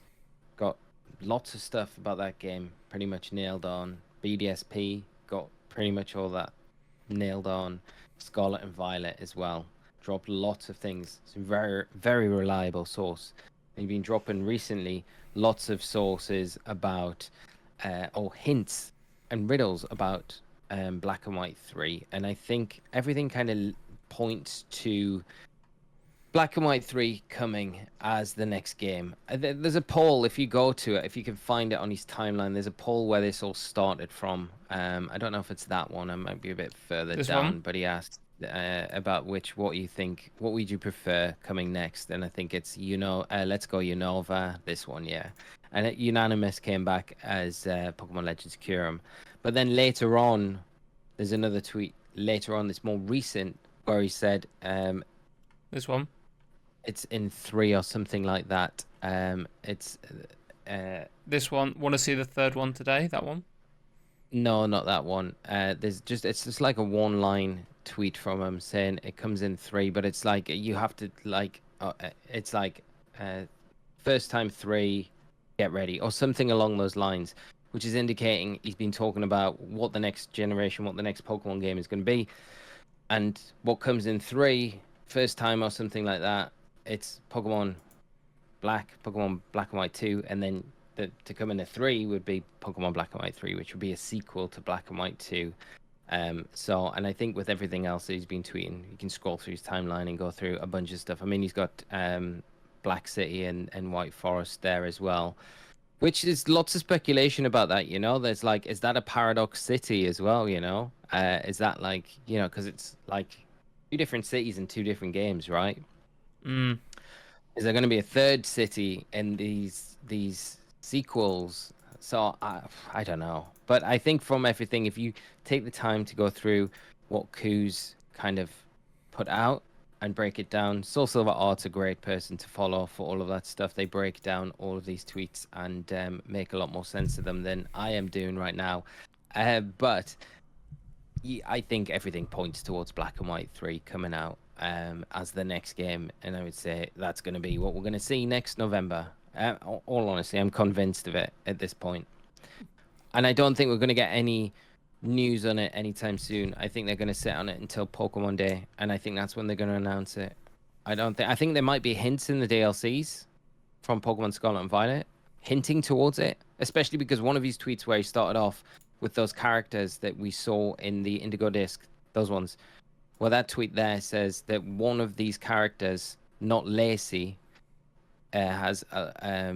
Got lots of stuff about that game pretty much nailed on. BDSP got pretty much all that nailed on. Scarlet and Violet as well. Dropped lots of things. It's a very, very reliable source. They've been dropping recently lots of sources about, or hints and riddles about Black and White 3. And I think everything kind of points to Black and White 3 coming as the next game. There's a poll, if you go to it, if you can find it on his timeline, there's a poll where this all started from. I don't know if it's that one. I might be a bit further This down, one? but he asked about what you think, what would you prefer coming next? And I think it's, Let's Go Unova, this one, yeah. And Unanimous came back as Pokemon Legends Kyurem. But then later on, there's another tweet later on that's more recent where he said This one? it's in 3 or something like that. It's This one? Want to see the third one today? That one? no, not that one. It's just like a one-line tweet from him saying it comes in 3, but it's like you have to it's like first time 3, get ready, or something along those lines, which is indicating he's been talking about what the next generation, what the next Pokemon game is going to be, and what comes in 3, first time or something like that. It's Pokemon Black and White 2, and then to come in a 3 would be Pokemon Black and White 3, which would be a sequel to Black and White 2. And I think with everything else that he's been tweeting, you can scroll through his timeline and go through a bunch of stuff. I mean, he's got Black City and White Forest there as well, which is lots of speculation about that. There's like, is that a Paradox City as well? Is that like, because it's like 2 different cities in 2 different games, right? Mm. Is there going to be a 3rd city in these sequels? So I don't know, but I think from everything, if you take the time to go through what Khu's kind of put out and break it down, Soul Silver Art's a great person to follow for all of that stuff. They break down all of these tweets and make a lot more sense of them than I am doing right now. But I think everything points towards Black and White 3 coming out as the next game, and I would say that's going to be what we're going to see next November. All honesty, I'm convinced of it at this point. And I don't think we're going to get any news on it anytime soon. I think they're going to sit on it until Pokemon Day, and I think that's when they're going to announce it. I think there might be hints in the DLCs from Pokemon Scarlet and Violet, hinting towards it, especially because one of his tweets where he started off with those characters that we saw in the Indigo Disc, those ones. Well, that tweet there says that one of these characters, not Lacey, has a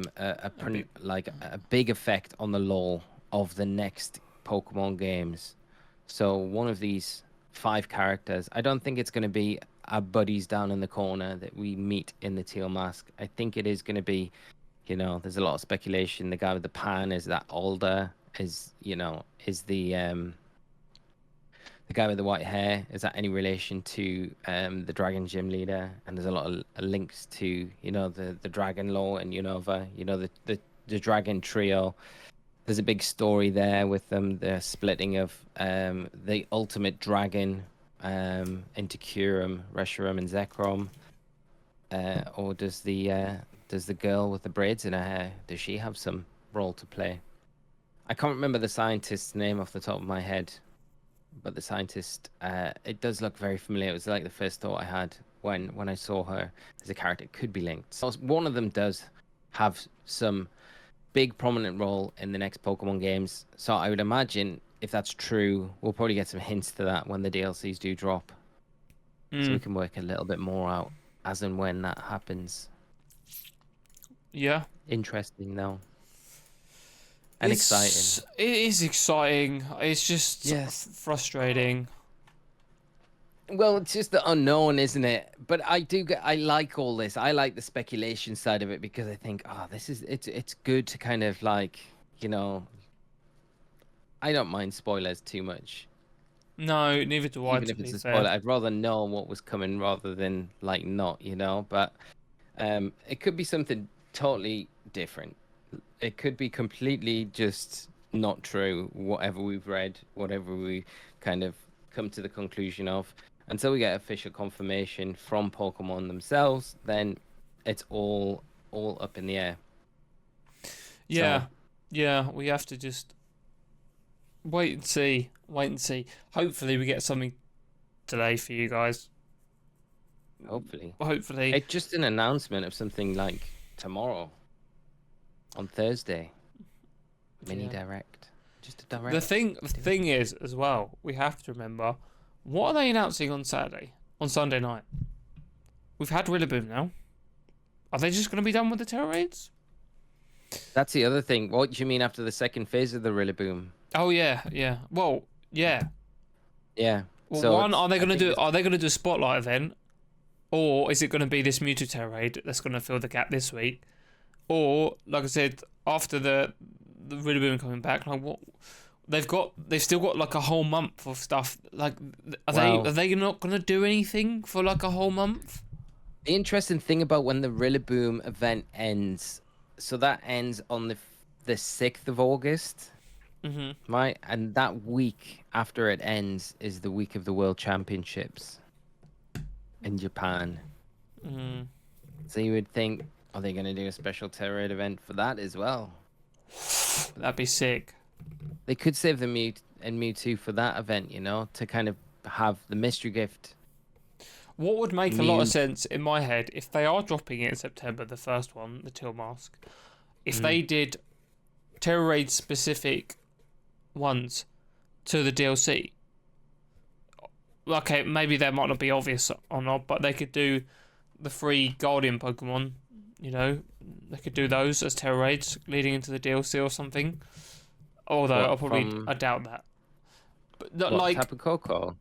big effect on the lore of the next Pokemon games. So one of these 5 characters, I don't think it's going to be our buddies down in the corner that we meet in the Teal Mask. I think it is going to be, there's a lot of speculation. The guy with the pan, is that Alder? Is the guy with the white hair, is that any relation to the Dragon Gym leader? And there's a lot of links to, the Dragon lore and Unova, the Dragon trio. There's a big story there with them, the splitting of the ultimate dragon into Kyurem, Reshiram, and Zekrom. Or does the girl with the braids in her hair, does she have some role to play? I can't remember the scientist's name off the top of my head, but the scientist, it does look very familiar. It was like the first thought I had when I saw her as a character. It could be linked. So one of them does have some big prominent role in the next Pokemon games. So I would imagine if that's true, we'll probably get some hints to that when the DLCs do drop. So we can work a little bit more out as and when that happens. Yeah. Interesting though. And exciting. It is exciting. It's just frustrating. Well, it's just the unknown, isn't it? But I like all this. I like the speculation side of it because I think, it's good to kind of like, I don't mind spoilers too much. No, neither do I. Even if it's a spoiler, I'd rather know what was coming rather than like not, But it could be something totally different. It could be completely just not true, whatever we've read, whatever we kind of come to the conclusion of. Until we get official confirmation from Pokemon themselves, then it's all up in the air. Yeah, we have to just Wait and see. Wait and see. Hopefully we get something today for you guys. Hopefully. Hopefully. It's just an announcement of something like tomorrow. On Thursday. Mini direct. Just a direct. The thing is, as well, we have to remember, what are they announcing on Saturday? On Sunday night? We've had Rillaboom now. Are they just going to be done with the Tera raids? That's the other thing. What do you mean after the second phase of the Rillaboom? Oh yeah. Well, yeah. Yeah. Well, so one, are they going to do a spotlight event, or is it going to be this Mewtwo Tera raid that's going to fill the gap this week? Or, like I said, after the Rillaboom coming back, like what they've still got like a whole month of stuff. Like, are they not going to do anything for like a whole month? The interesting thing about when the Rillaboom event ends, so that ends on the 6th of August, right? And that week after it ends is the week of the World Championships in Japan. So you would think, are they going to do a special Tera raid event for that as well? That'd be sick. They could save the Mew and Mewtwo for that event, you know, to kind of have the mystery gift. What would make a lot of sense in my head, if they are dropping it in September, the first one, the Teal Mask, if they did Tera raid specific ones to the DLC. Okay, maybe that might not be obvious or not, but they could do the free Guardian Pokemon, you know, they could do those as Tera raids leading into the DLC or something. Although I doubt that. But not what, like Tapu Koko?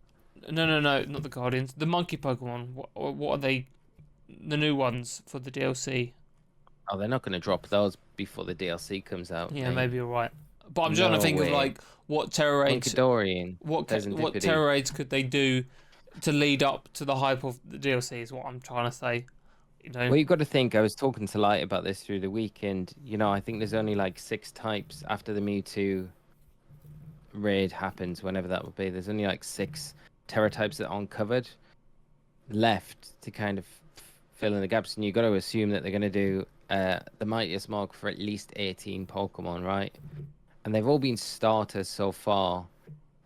No, not the Guardians. The monkey Pokemon. What are they? The new ones for the DLC. Oh, they're not going to drop those before the DLC comes out. Yeah, maybe you're right. But I'm just trying to think of like what Tera raids. What Tera raids could they do to lead up to the hype of the DLC? Is what I'm trying to say. You know. Well, you've got to think. I was talking to Light about this through the week, and you know, I think there's only like 6 types after the Mewtwo raid happens, whenever that would be. There's only like 6 Tera types that aren't covered left to kind of fill in the gaps, and you've got to assume that they're going to do the Mightiest Mark for at least 18 Pokemon, right? And they've all been starters so far.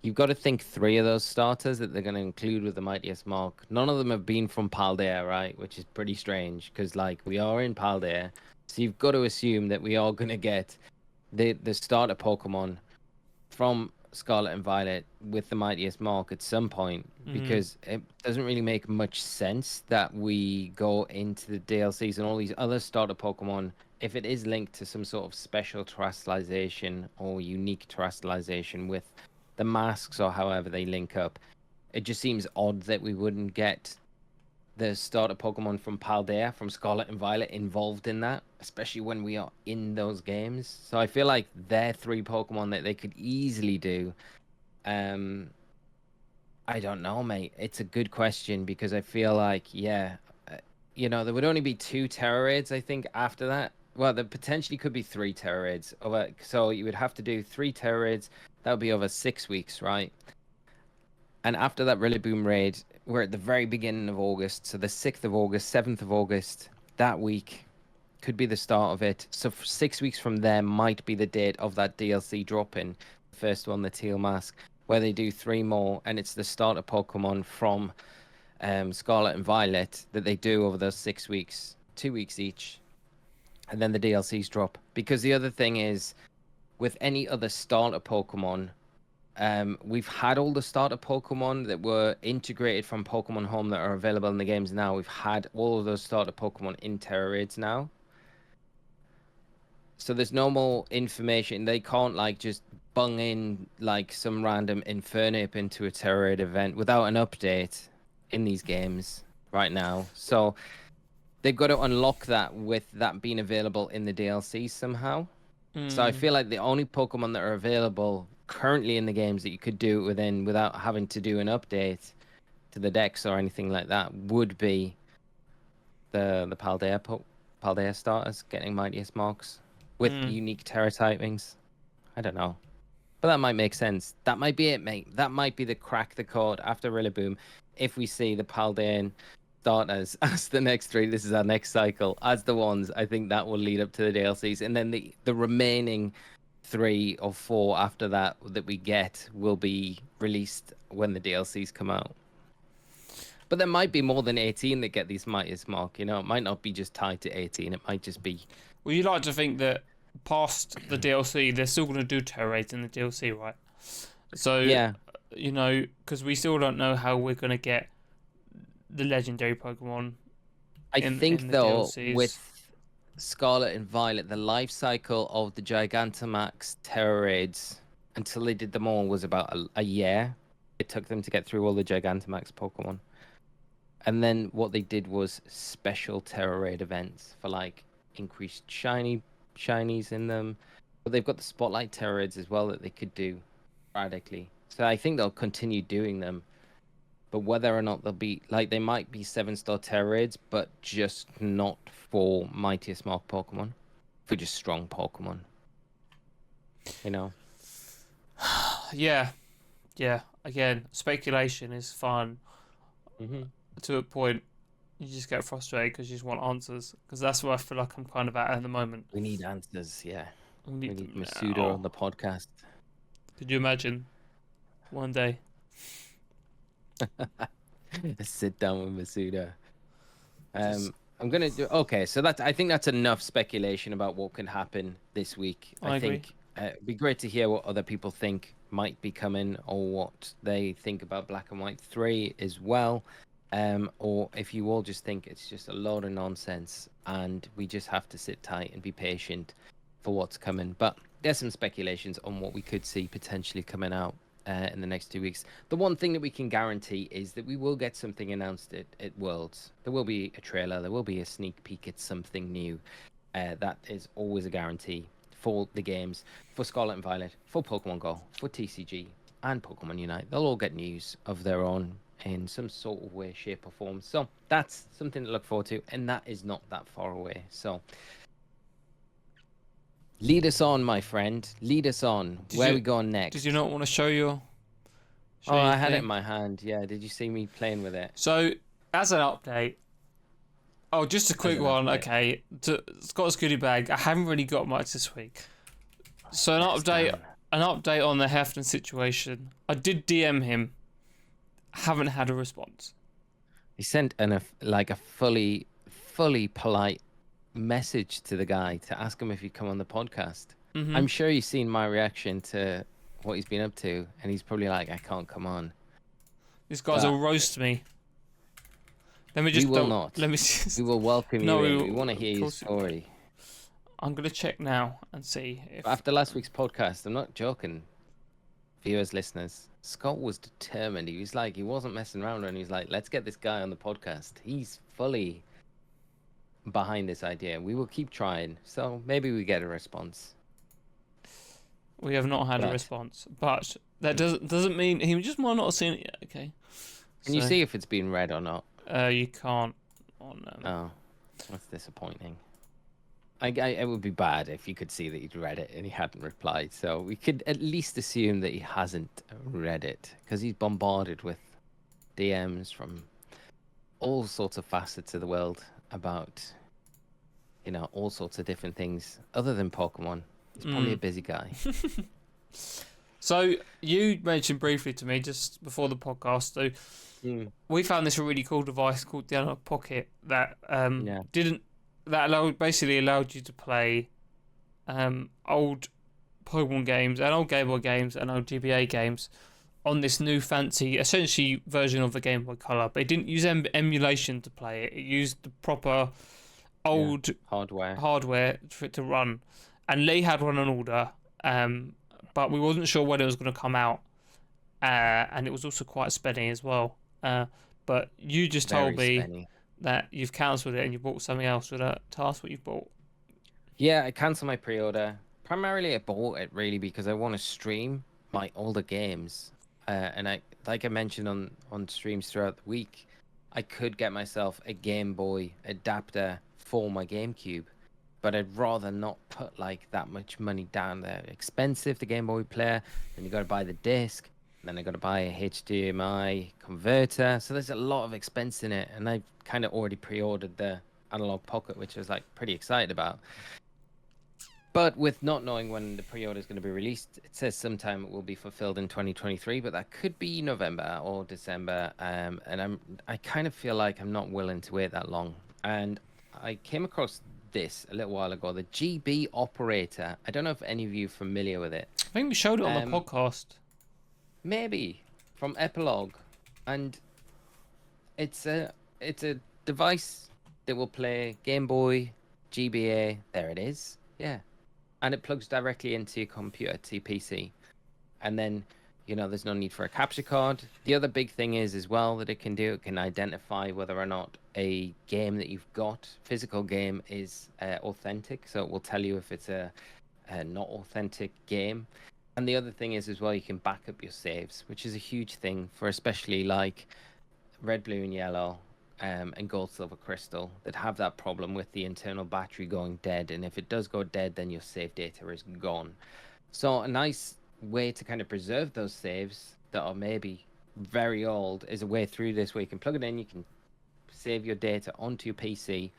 You've got to think 3 of those starters that they're going to include with the Mightiest Mark. None of them have been from Paldea, right? Which is pretty strange, because like we are in Paldea, so you've got to assume that we are going to get the starter Pokemon from Scarlet and Violet with the Mightiest Mark at some point, because it doesn't really make much sense that we go into the DLCs and all these other starter Pokemon if it is linked to some sort of special terrestrialization or unique terrestrialization with the masks or however they link up. It just seems odd that we wouldn't get the starter Pokemon from Paldea, from Scarlet and Violet, involved in that, especially when we are in those games. So I feel like they're 3 Pokemon that they could easily do. I don't know, mate. It's a good question, because I feel like, you know, there would only be 2 Tera raids, I think, after that. Well, there potentially could be 3 Tera raids. So you would have to do 3 Tera raids. That would be over 6 weeks, right? And after that Rillaboom raid, we're at the very beginning of August. So the 6th of August, 7th of August, that week could be the start of it. So 6 weeks from there might be the date of that DLC dropping. The first one, the Teal Mask, where they do 3 more. And it's the starter Pokemon from Scarlet and Violet that they do over those 6 weeks, 2 weeks each. And then the DLCs drop. Because the other thing is, with any other starter Pokemon, we've had all the starter Pokemon that were integrated from Pokemon Home that are available in the games now. We've had all of those starter Pokemon in Tera raids now. So there's no more information. They can't like just bung in like some random Infernape into a Tera raid event without an update in these games right now. So they've got to unlock that with that being available in the DLC somehow. So I feel like the only Pokemon that are available currently in the games that you could do it within without having to do an update to the decks or anything like that would be the Paldea starters getting Mightiest Marks with unique Tera typings. I don't know. But that might make sense. That might be it, mate. That might be the crack the code after Rillaboom. If we see the Paldean starters as the next 3, this is our next cycle, as the ones, I think that will lead up to the DLCs. And then the remaining 3 or 4 after that we get will be released when the DLCs come out. But there might be more than 18 that get these Mightiest Mark. You know, it might not be just tied to 18. It might just be. Well, you like to think that past the DLC, they're still going to do tera raids in the DLC, right? So, yeah, you know, because we still don't know how we're going to get the legendary Pokemon. I think, in the though, DLCs. with Scarlet and Violet, the life cycle of the Gigantamax tera raids until they did them all was about a year. It took them to get through all the Gigantamax Pokemon. And then what they did was special tera raid events for like increased shinies in them. But they've got the spotlight tera raids as well that they could do sporadically. So I think they'll continue doing them. But whether or not they'll be like, they might be 7-star tera raids, but just not for Mightiest Mark Pokemon, for just strong Pokemon. You know? Yeah. Again, speculation is fun. Mm-hmm. To a point, you just get frustrated because you just want answers. Because that's where I feel like I'm kind of at the moment. We need answers, yeah. We We need need them Masuda now. on the podcast. Could you imagine one day? Sit down with Masuda. I'm gonna do okay. So I think that's enough speculation about what can happen this week. I agree. think it'd be great to hear what other people think might be coming, or what they think about Black and White 3 as well. Or if you all just think it's just a load of nonsense and we just have to sit tight and be patient for what's coming. But there's some speculations on what we could see potentially coming out in the next 2 weeks. The one thing that we can guarantee is that we will get something announced at Worlds. There will be a trailer, there will be a sneak peek at something new. That is always a guarantee for the games, for Scarlet and Violet, for Pokemon Go, for TCG, and Pokemon Unite. They'll all get news of their own in some sort of way, shape, or form. So that's something to look forward to, and that is not that far away. So lead us on, my friend. Lead us on. Where are we going next? Did you not want to show your? I had it in my hand. Yeah. Did you see me playing with it? So, as an update. Oh, just a quick one. Update. Okay, Scott's goodie bag. I haven't really got much this week. So an update on the Heffner situation. I did DM him. Haven't had a response. He sent a fully polite message to the guy to ask him if he'd come on the podcast. Mm-hmm. I'm sure you've seen my reaction to what he's been up to, and he's probably like, I can't come on. These guys will roast me. Let me just. We will not. Let me just... We will welcome you in. We want to hear your story. I'm gonna check now and see if. After last week's podcast, I'm not joking. Viewers, listeners, Scott was determined. He was like, he wasn't messing around, and he's like, let's get this guy on the podcast. He's fully behind this idea. We will keep trying. So maybe we get a response. We have not had a response, but that doesn't mean he just might not have seen it yet. Okay. Can you see if it's been read or not? You can't. Oh, that's disappointing. It would be bad if you could see that he'd read it and he hadn't replied. So we could at least assume that he hasn't read it, because he's bombarded with DMs from all sorts of facets of the world about, all sorts of different things other than Pokemon. He's probably a busy guy. So you mentioned briefly to me just before the podcast, so we found this really cool device called the Analogue Pocket that basically allowed you to play old Pokemon games and old Game Boy games and old GBA games on this new fancy, essentially version of the Game Boy Color. But it didn't use emulation to play it. It used the proper old hardware for it to run. And Lee had one on order, but we wasn't sure when it was going to come out. And it was also quite spenny as well. But you just told me that you've cancelled it and you bought something else. Would I tell us what you've bought? Yeah, I cancelled my pre-order. Primarily, I bought it really because I want to stream my older games. And I mentioned on streams throughout the week, I could get myself a Game Boy adapter for my GameCube. But I'd rather not put that much money down there. Expensive, the Game Boy player. Then you got to buy the disc. Then I got to buy a HDMI converter. So there's a lot of expense in it. And I kind of already pre-ordered the Analogue Pocket, which I was pretty excited about. But with not knowing when the pre-order is going to be released, it says sometime it will be fulfilled in 2023, but that could be November or December. And I kind of feel like I'm not willing to wait that long. And I came across this a little while ago, the GB operator. I don't know if any of you are familiar with it. I think we showed it on the podcast. Maybe from Epilogue, and it's a device that will play Game Boy, GBA. There it is. Yeah. And it plugs directly into your computer, to your PC. And then, there's no need for a capture card. The other big thing is as well that it can identify whether or not a game that you've got, physical game, is authentic. So it will tell you if it's a not authentic game. And the other thing is as well, you can back up your saves, which is a huge thing for especially like red, blue, and yellow. And gold, silver, crystal that have that problem with the internal battery going dead. And if it does go dead, then your save data is gone. So a nice way to kind of preserve those saves that are maybe very old is a way through this where you can plug it in, you can save your data onto your PC.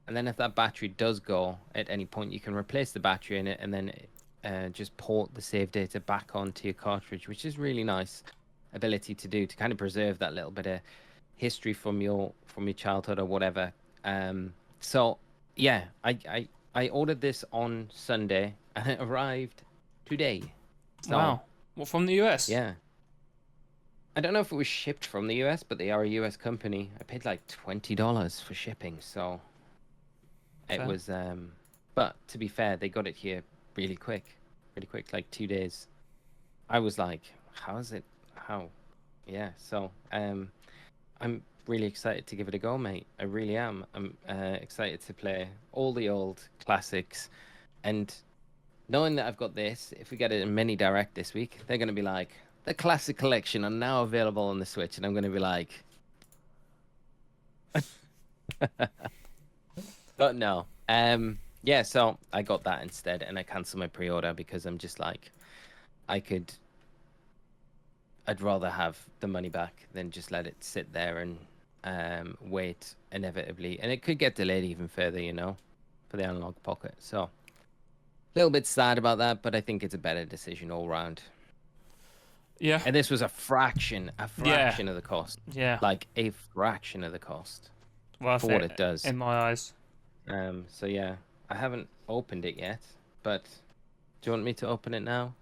And then if that battery does go at any point, you can replace the battery in it and then just port the save data back onto your cartridge, which is really nice ability to do to kind of preserve that little bit of history from your childhood or whatever. So yeah, I ordered this on Sunday and it arrived today. So, wow. What, from the US? Yeah. I don't know if it was shipped from the US, but they are a US company. I paid like $20 for shipping, so Fair. it was but to be fair, they got it here really quick, like 2 days. I was like, how? Yeah, so I'm really excited to give it a go, mate. I really am. I'm excited to play all the old classics. And knowing that I've got this, if we get it in Mini Direct this week, they're going to be like, the classic collection are now available on the Switch. And I'm going to be like... But no. Yeah, so I got that instead. And I canceled my pre-order because I'm just like, I'd rather have the money back than just let it sit there and wait inevitably. And it could get delayed even further, for the Analog Pocket. So, a little bit sad about that, but I think it's a better decision all round. Yeah. And this was a fraction of the cost. Yeah. Like a fraction of the cost Worth for what it does. In my eyes. So yeah, I haven't opened it yet, but do you want me to open it now?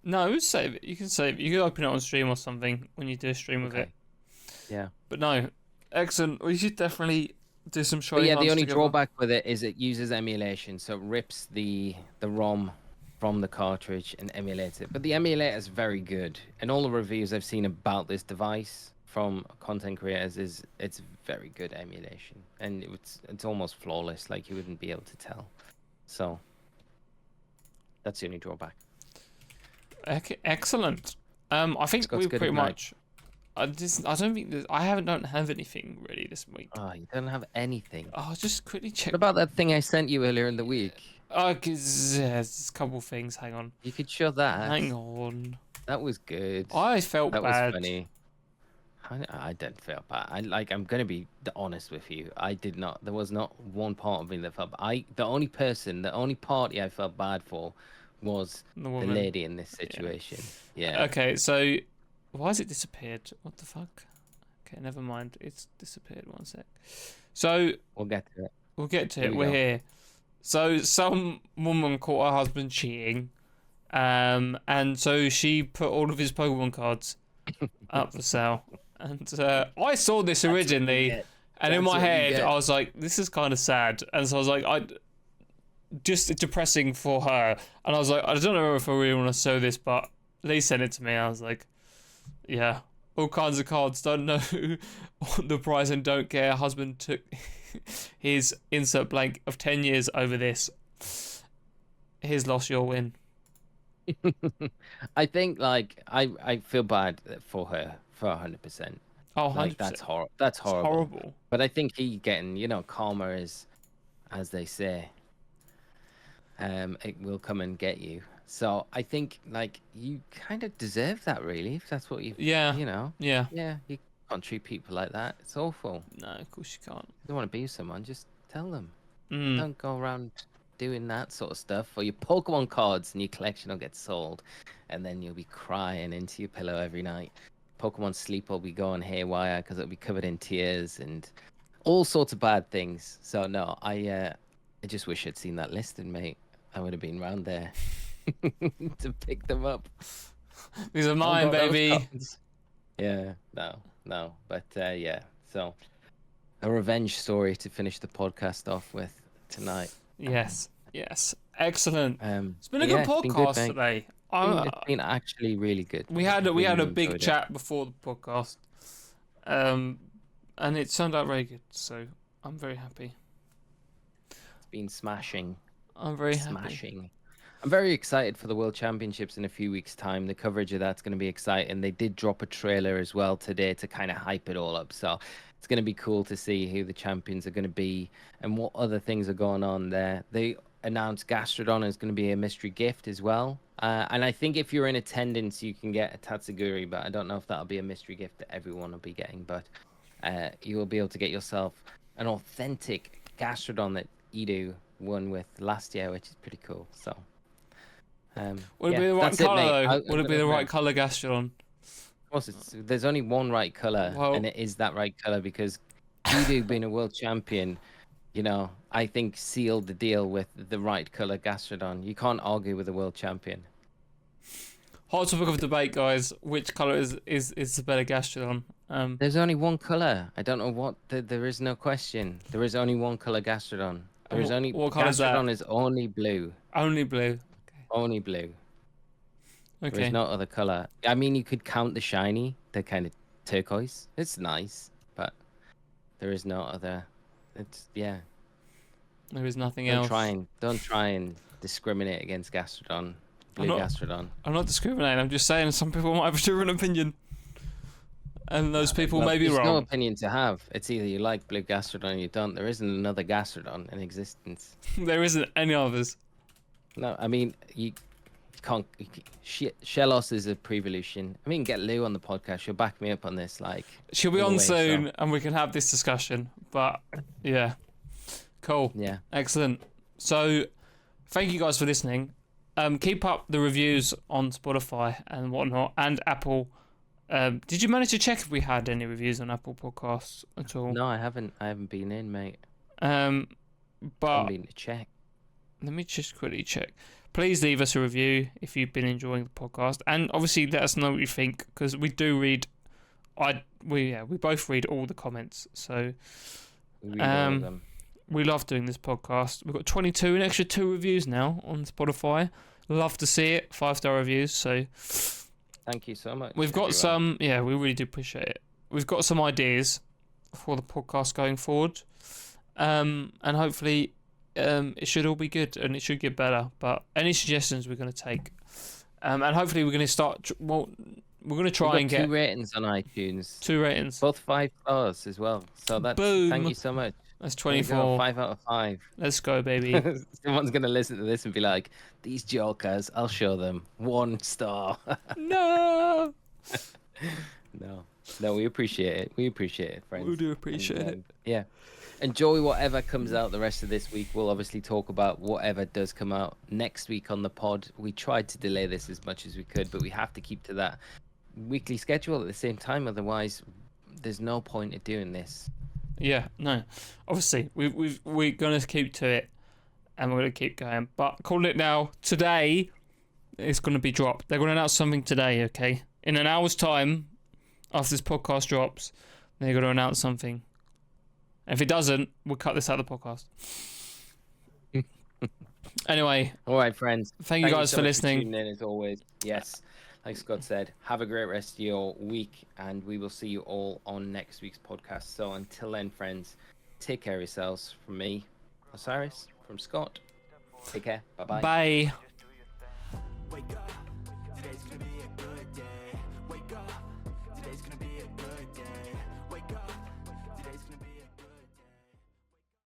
No, save it. You can save it. You can open it on stream or something when you do a stream with it. Yeah. But no, excellent. We should definitely do some showing. But yeah, the only together. drawback with it is it uses emulation, so it rips the ROM from the cartridge and emulates it. But the emulator is very good, and all the reviews I've seen about this device from content creators is it's very good emulation, and it's almost flawless. Like you wouldn't be able to tell. So that's the only drawback. Excellent. I think Scott's we good pretty at night. much. I don't think don't have anything really this week. Oh, you don't have anything. I'll just quickly check. What about that thing I sent you earlier in the week? There's a couple things. Hang on. You could show that. Hang on. That was good. I felt that bad. was funny. I didn't feel bad. I'm gonna be honest with you. I did not. There was not one part of me that felt bad. The only party I felt bad for was the lady in this situation. Yeah. Okay, so why has it disappeared? What the fuck? Okay, never mind. It's disappeared. 1 sec. So we'll get to it. We'll get to it. We're here. So some woman caught her husband cheating, and so she put all of his Pokemon cards up for sale. And I saw this originally, and in my head I was like, "This is kind of sad." And so I was like, just depressing for her. And I was like, I don't know if I really want to show this, but Lee sent it to me. I was like, yeah, all kinds of cards. Don't know the price and don't care. Husband took his insert blank of 10 years over this. His loss, your win. I think I feel bad for her for 100%. Oh, 100%. Like, that's horrible. That's horrible. It's horrible. But I think he getting, karma is, as they say, it will come and get you. So I think you kind of deserve that, really, if that's what you. Yeah. Yeah. Yeah. You can't treat people like that. It's awful. No, of course you can't. If you want to be with someone, just tell them. Mm. Don't go around doing that sort of stuff, or your Pokemon cards and your collection will get sold, and then you'll be crying into your pillow every night. Pokemon sleep will be going haywire because it'll be covered in tears and all sorts of bad things. So no, I just wish I'd seen that listed, mate. I would have been round there to pick them up. These are mine, baby. Yeah, no, but yeah. So a revenge story to finish the podcast off with tonight. Yes, excellent. It's been a yeah, good podcast today. It's been actually really good. We had a big chat before the podcast, and it turned out very good. So I'm very happy. It's been smashing. I'm very happy. I'm very excited for the World Championships in a few weeks' time. The coverage of that's going to be exciting. They did drop a trailer as well today to kind of hype it all up. So it's going to be cool to see who the champions are going to be and what other things are going on there. They announced Gastrodon is going to be a mystery gift as well. And I think if you're in attendance, you can get a Tatsuguri, but I don't know if that'll be a mystery gift that everyone will be getting. But you will be able to get yourself an authentic Gastrodon that Edu won with last year, which is pretty cool. So, would it be the right colour though? Would it be the right colour Gastrodon? Of course, there's only one right colour, and it is that right colour because Edu being a world champion, you know, I think sealed the deal with the right colour Gastrodon. You can't argue with a world champion. Hot topic of debate, guys. Which colour is the better Gastrodon? There's only one colour. I don't know what. There is no question. There is only one colour Gastrodon. There is only what colour is that? Gastrodon is only blue. Only blue. Okay. Only blue. Okay. There's no other colour. I mean, you could count the shiny, the kind of turquoise. It's nice, but there is no other. It's yeah. There is nothing else. Don't try and discriminate against Gastrodon. Gastrodon. I'm not discriminating. I'm just saying some people might have a different opinion, and those people may be wrong. There's no opinion to have. It's either you like blue Gastrodon or you don't. There isn't another Gastrodon in existence. There isn't any others. No, I mean you can't. Shellos is a pre-evolution. I mean, get Lou on the podcast. She'll back me up on this. Like she'll be on soon, and we can have this discussion. But yeah, cool. Yeah, excellent. So, thank you guys for listening. Keep up the reviews on Spotify and whatnot, and Apple. Did you manage to check if we had any reviews on Apple Podcasts at all? No, I haven't. I haven't been in, mate. But I haven't been to check. Let me just quickly check. Please leave us a review if you've been enjoying the podcast, and obviously let us know what you think because we do read. We both read all the comments, so we read all of them. We love doing this podcast. We've got an extra 2 reviews now on Spotify. Love to see it. 5-star reviews. So thank you so much. We've got some. Yeah, we really do appreciate it. We've got some ideas for the podcast going forward, and hopefully, it should all be good and it should get better. But any suggestions we're going to take, and hopefully we're going to start. Well, we're going to try and get 2 ratings on iTunes. 2 ratings, both 5 stars as well. So that's boom. Thank you so much. That's 24. 5 out of 5. Let's go, baby. Someone's going to listen to this and be like, these jokers, I'll show them 1 star. No. No, we appreciate it. We appreciate it, friends. We do appreciate it. Yeah. Enjoy whatever comes out the rest of this week. We'll obviously talk about whatever does come out next week on the pod. We tried to delay this as much as we could, but we have to keep to that weekly schedule at the same time. Otherwise, there's no point in doing this. Yeah, no. Obviously, we're going to keep to it, and we're going to keep going. But call it now. Today, it's going to be dropped. They're going to announce something today, okay? In an hour's time, after this podcast drops, they're going to announce something. And if it doesn't, we'll cut this out of the podcast. Anyway. All right, friends. Thank you guys for listening. For tuning in, as always. Yes. Like Scott said, have a great rest of your week, and we will see you all on next week's podcast. So until then, friends, take care of yourselves. From me, Osirus, from Scott. Take care. Bye-bye. Bye.